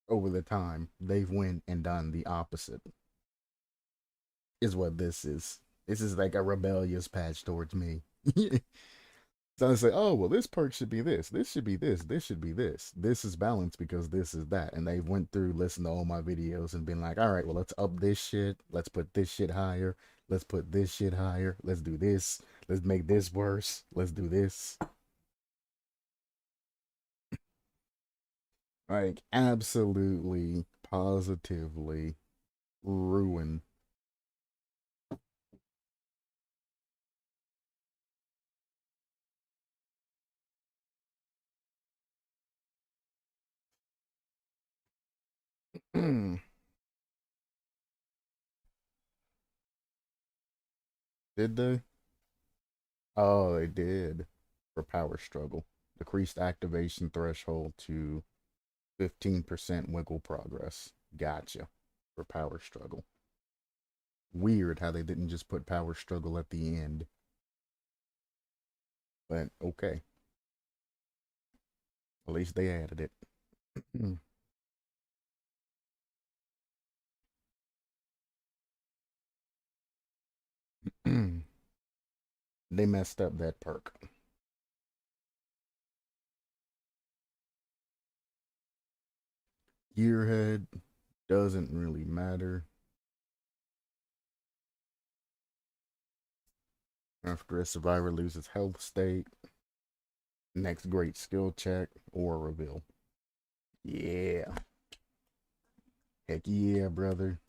over the time, they've went and done the opposite. Is what this is. This is like a rebellious patch towards me. So I say, oh, well, this perk should be this. This should be this. This should be this. This is balanced because this is that. And they went through, listened to all my videos and been like, all right, well, let's up this shit. Let's put this shit higher. Let's put this shit higher. Let's do this. Let's make this worse. Let's do this. Like, absolutely, positively ruin. Did they? Oh, they did. For power struggle. Decreased activation threshold to 15% wiggle progress. Gotcha. For power struggle. Weird how they didn't just put power struggle at the end. But okay. At least they added it. They messed up that perk. Gearhead doesn't really matter. After a survivor loses health state, next great skill check or reveal. Yeah. Heck yeah, brother.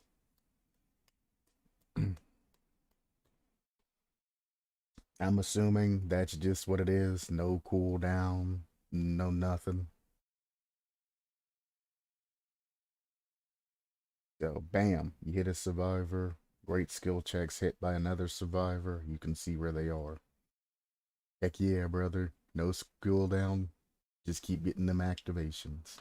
I'm assuming that's just what it is. No cooldown, no nothing. So, bam, you hit a survivor. Great skill checks hit by another survivor. You can see where they are. Heck yeah, brother. No cooldown. Just keep getting them activations.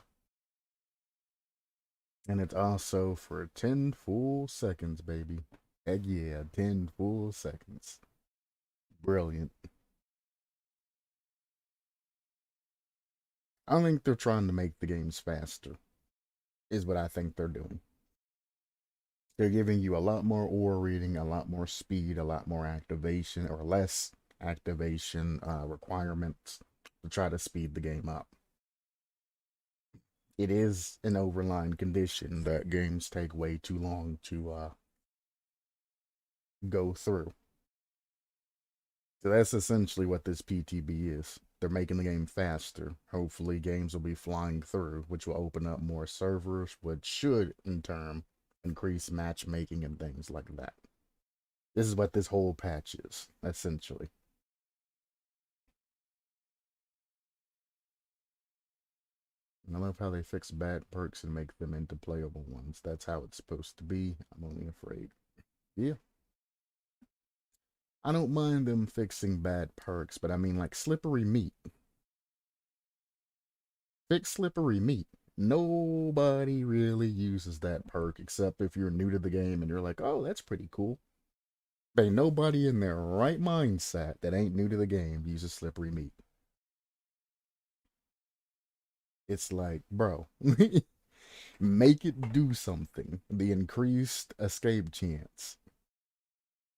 And it's also for 10 full seconds, baby. Heck yeah, 10 full seconds. Brilliant. I think they're trying to make the games faster, is what I think they're doing. They're giving you a lot more aura reading, a lot more speed, a lot more activation, or less activation requirements to try to speed the game up. It is an overlying condition that games take way too long to go through. So that's essentially what this PTB is. they're making the game faster. Hopefully games will be flying through, which will open up more servers, which should in turn increase matchmaking and things like that. This is what this whole patch is, essentially. I love how they fix bad perks and make them into playable ones. That's how it's supposed to be. I'm only afraid. Yeah. I don't mind them fixing bad perks, but I mean like slippery meat. Fix slippery meat. Nobody really uses that perk except if you're new to the game and you're like, oh, that's pretty cool. Ain't nobody in their right mindset that ain't new to the game uses slippery meat. It's like, bro, make it do something. The increased escape chance.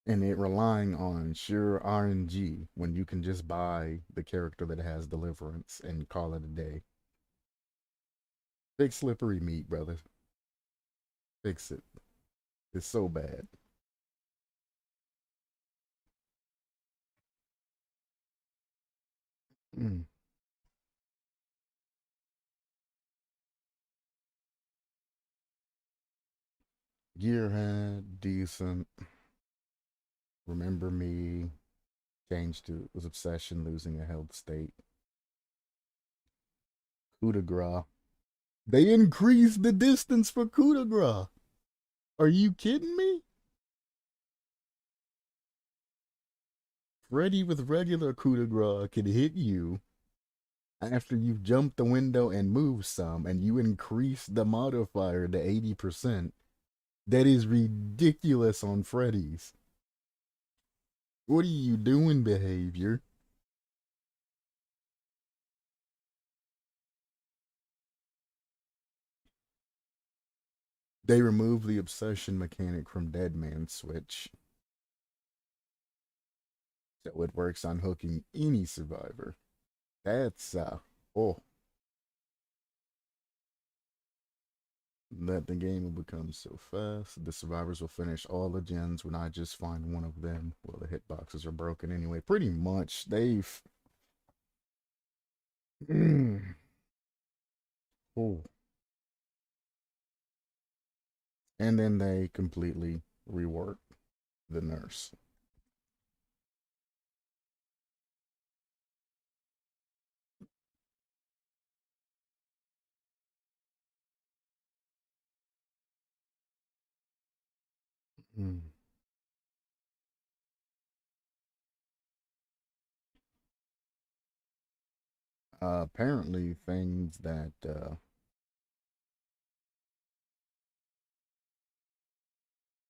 And it relying on sheer RNG when you can just buy the character that has deliverance and call it a day. Fix slippery meat, brother. Fix it. It's so bad. Mm. Gearhead, decent. Remember me. Changed to was obsession, losing a health state. Coup de grace. They increased the distance for coup de grace. Are you kidding me? Freddy with regular coup de grace can hit you after you've jumped the window and moved some, and you increase the modifier to 80%. That is ridiculous on Freddy's. What are you doing, behavior? They removed the obsession mechanic from Dead Man's Switch. So it works on hooking any survivor. That's, oh. That the game will become so fast. The survivors will finish all the gens when I just find one of them. Well, the hitboxes are broken anyway. Pretty much, they've... oh. And then they completely rework the nurse. Mm. Apparently, things that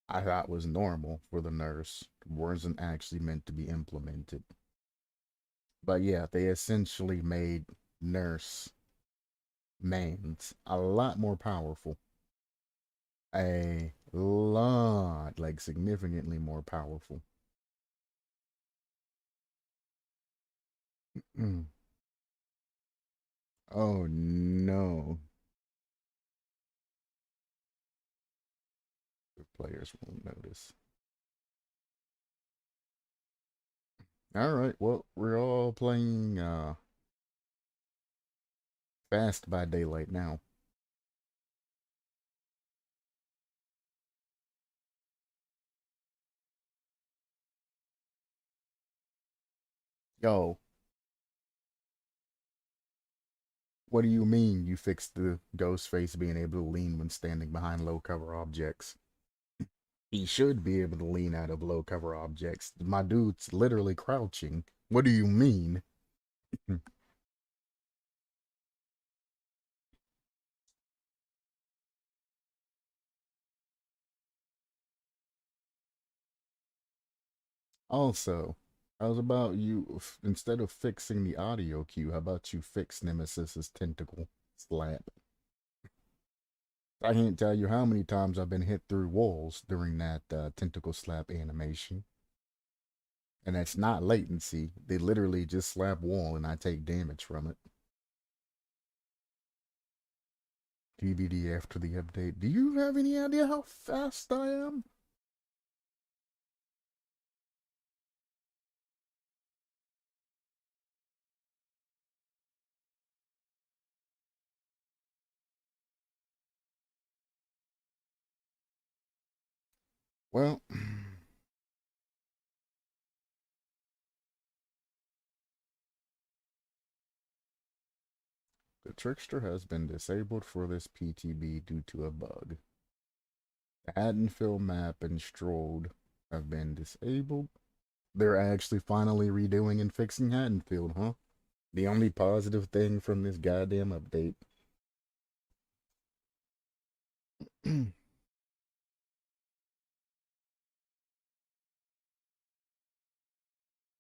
I thought was normal for the nurse wasn't actually meant to be implemented. But yeah, they essentially made nurse mains a lot more powerful. A lot, like significantly more powerful. Mm. Oh no. The players won't notice. Alright, well, we're all playing Fast by Daylight now. Yo, what do you mean you fixed the ghost face being able to lean when standing behind low cover objects? He should be able to lean out of low cover objects. My dude's literally crouching. What do you mean? Also, how's about you, instead of fixing the audio cue, how about you fix Nemesis's tentacle slap? I can't tell you how many times I've been hit through walls during that tentacle slap animation. And that's not latency. They literally just slap wall and I take damage from it. Dbd after the update. Do you have any idea how fast I am? Well, the Trickster has been disabled for this PTB due to a bug. The Haddonfield map and Strode have been disabled. They're actually finally redoing and fixing Haddonfield, huh? The only positive thing from this goddamn update.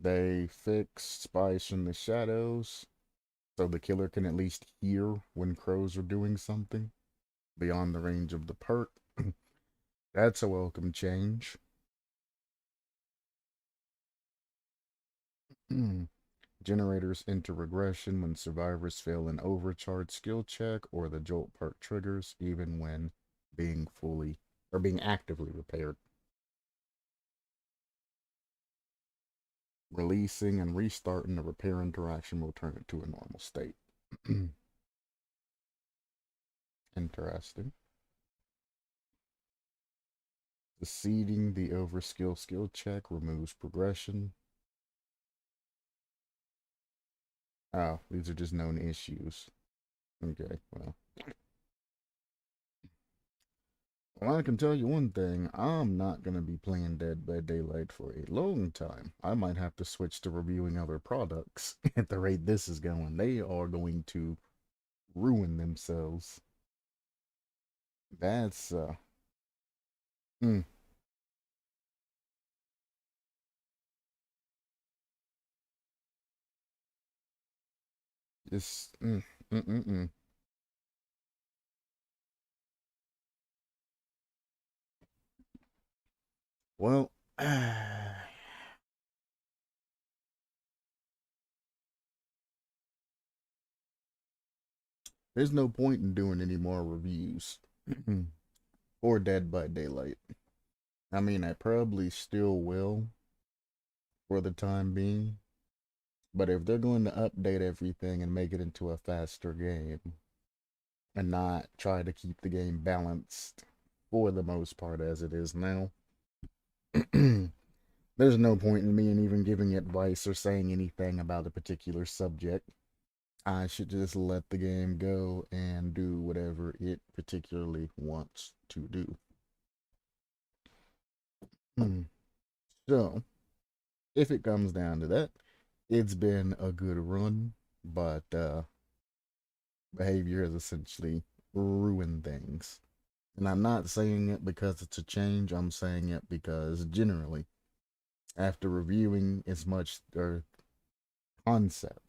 They fixed Spice in the Shadows, so the killer can at least hear when crows are doing something beyond the range of the perk. That's a welcome change. Generators enter regression when survivors fail an overcharged skill check or the jolt perk triggers, even when being fully or being actively repaired. Releasing and restarting the repair interaction will turn it to a normal state. Interesting. Succeeding the overskill skill check removes progression. Oh, these are just known issues. Okay, well. Well, I can tell you one thing. I'm not going to be playing Dead by Daylight for a long time. I might have to switch to reviewing other products at the rate this is going. They are going to ruin themselves. That's, mm, just, mm, mm, mm. Well, there's no point in doing any more reviews for Dead by Daylight. I mean, I probably still will for the time being, but if they're going to update everything and make it into a faster game and not try to keep the game balanced for the most part as it is now, there's no point in me in even giving advice or saying anything about a particular subject. I should just let the game go and do whatever it particularly wants to do. So, if it comes down to that, it's been a good run, but behavior has essentially ruined things. And I'm not saying it because it's a change, I'm saying it because generally, after reviewing as much concepts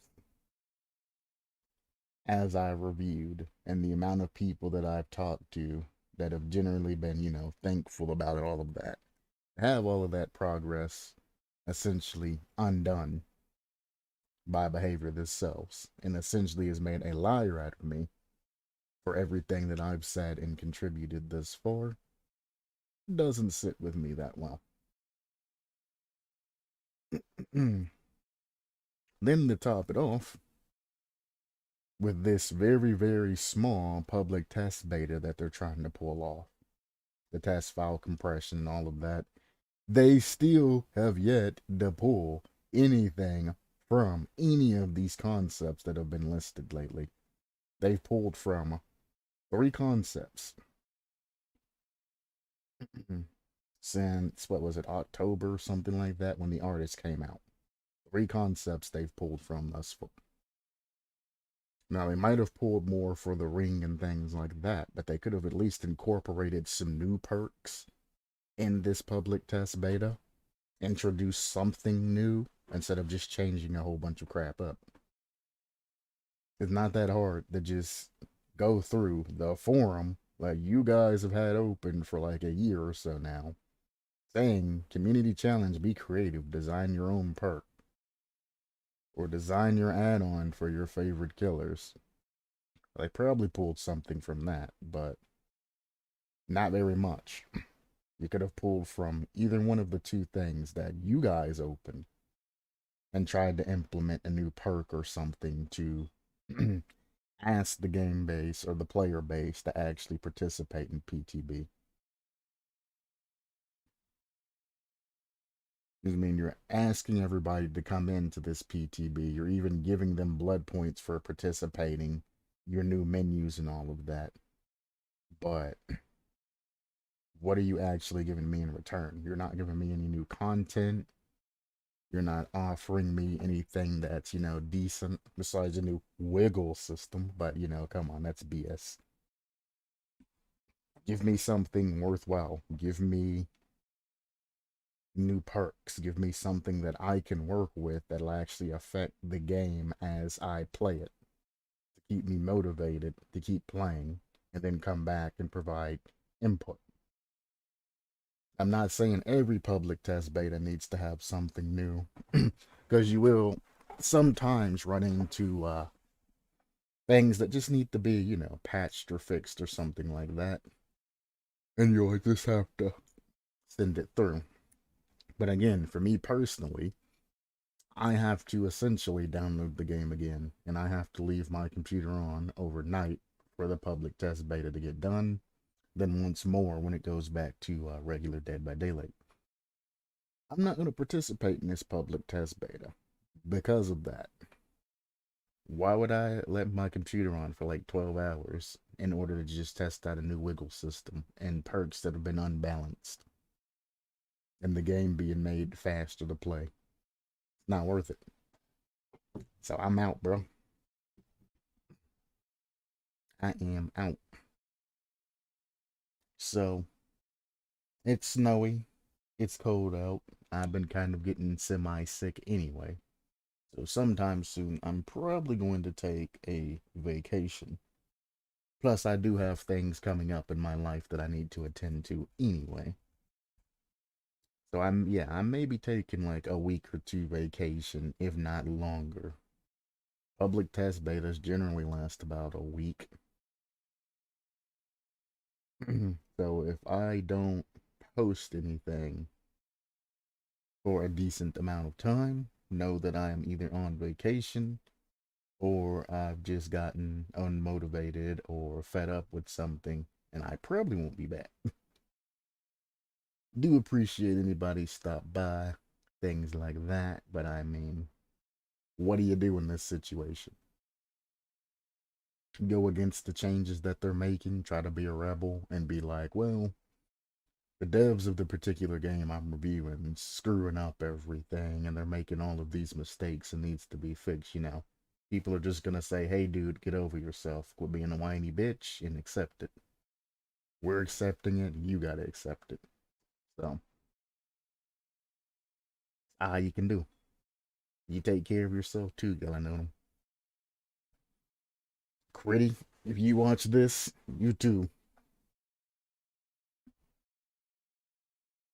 as I reviewed and the amount of people that I've talked to that have generally been, thankful about all of that, have all of that progress essentially undone by behavior themselves and essentially has made a liar out of me for everything that I've said and contributed thus far doesn't sit with me that well. Then to top it off, with this very, very small public test beta that they're trying to pull off, the test file compression and all of that, they still have yet to pull anything from any of these concepts that have been listed lately. They've pulled from 3 concepts since, what was it, October, something like that, when the artist came out. 3 concepts they've pulled from thus far. Now, they might have pulled more for the ring and things like that, but they could have at least incorporated some new perks in this public test beta, introduced something new instead of just changing a whole bunch of crap up. It's not that hard to just go through the forum like you guys have had open for like a year or so now, saying community challenge, be creative, design your own perk, or design your add-on for your favorite killers. They probably pulled something from that, but not very much. You could have pulled from either one of the 2 things that you guys opened and tried to implement a new perk or something to ask the game base or the player base to actually participate in PTB. I mean, you're asking everybody to come into this PTB. You're even giving them blood points for participating, your new menus and all of that. But what are you actually giving me in return? You're not giving me any new content. You're not offering me anything that's, decent besides a new wiggle system. But, come on, that's BS. Give me something worthwhile. Give me new perks. Give me something that I can work with that'll actually affect the game as I play it, to keep me motivated to keep playing, and then come back and provide input. I'm not saying every public test beta needs to have something new, because you will sometimes run into things that just need to be, patched or fixed or something like that. And you'll just have to send it through. But again, for me personally, I have to essentially download the game again, and I have to leave my computer on overnight for the public test beta to get done, then once more when it goes back to regular Dead by Daylight. I'm not going to participate in this public test beta because of that. Why would I let my computer on for like 12 hours in order to just test out a new wiggle system and perks that have been unbalanced and the game being made faster to play? It's not worth it. So I'm out, bro. I am out. So it's snowy. It's cold out. I've been kind of getting semi sick anyway. So sometime soon, I'm probably going to take a vacation. Plus, I do have things coming up in my life that I need to attend to anyway. So I may be taking like a week or two vacation, if not longer. Public test betas generally last about a week. So if I don't post anything for a decent amount of time, know that I am either on vacation or I've just gotten unmotivated or fed up with something, and I probably won't be back. Do appreciate anybody stop by, things like that, but I mean, what do you do in this situation? Go against the changes that they're making, try to be a rebel, and be like, well, the devs of the particular game I'm reviewing screwing up everything, and they're making all of these mistakes and needs to be fixed. People are just gonna say, hey dude, get over yourself, quit being a whiny bitch, and accept it. We're accepting it, you gotta accept it. So, all you can do. You take care of yourself too, Galanonim. Critty, if you watch this, you too.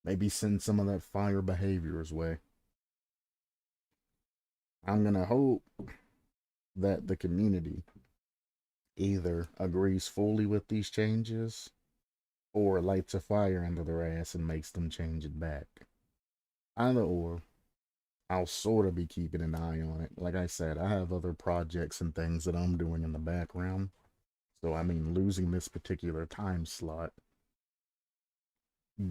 Maybe send some of that fire behavior his way. I'm gonna hope that the community either agrees fully with these changes or lights a fire under their ass and makes them change it back. Either or, I'll sort of be keeping an eye on it. Like I said, I have other projects and things that I'm doing in the background. So, I mean, losing this particular time slot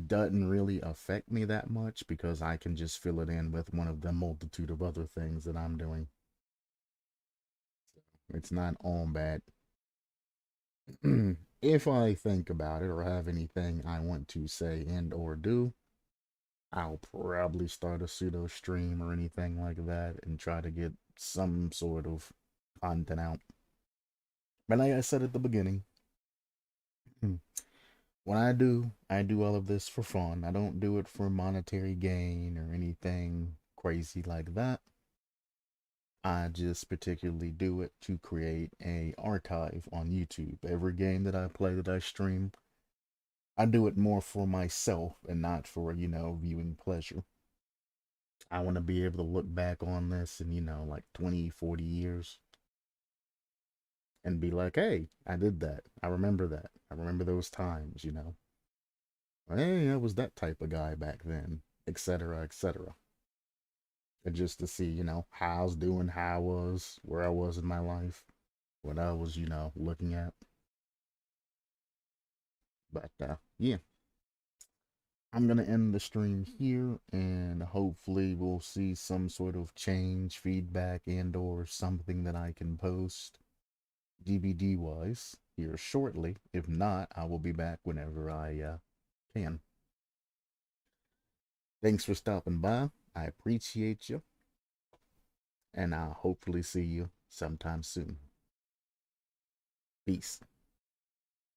doesn't really affect me that much because I can just fill it in with one of the multitude of other things that I'm doing. It's not all bad. If I think about it or have anything I want to say and or do, I'll probably start a pseudo stream or anything like that and try to get some sort of content out. But like I said at the beginning, when I do all of this for fun. I don't do it for monetary gain or anything crazy like that. I just particularly do it to create a archive on YouTube. Every game that I play that I stream, I do it more for myself and not for, viewing pleasure. I want to be able to look back on this in, like 20, 40 years and be like, hey, I did that. I remember that. I remember those times. Hey, I was that type of guy back then, etc., etc. And just to see, how I was doing, how I was, where I was in my life, what I was, looking at. But, yeah. I'm going to end the stream here, and hopefully we'll see some sort of change, feedback, and or something that I can post DBD wise here shortly. If not, I will be back whenever I can. Thanks for stopping by. I appreciate you, and I'll hopefully see you sometime soon. Peace.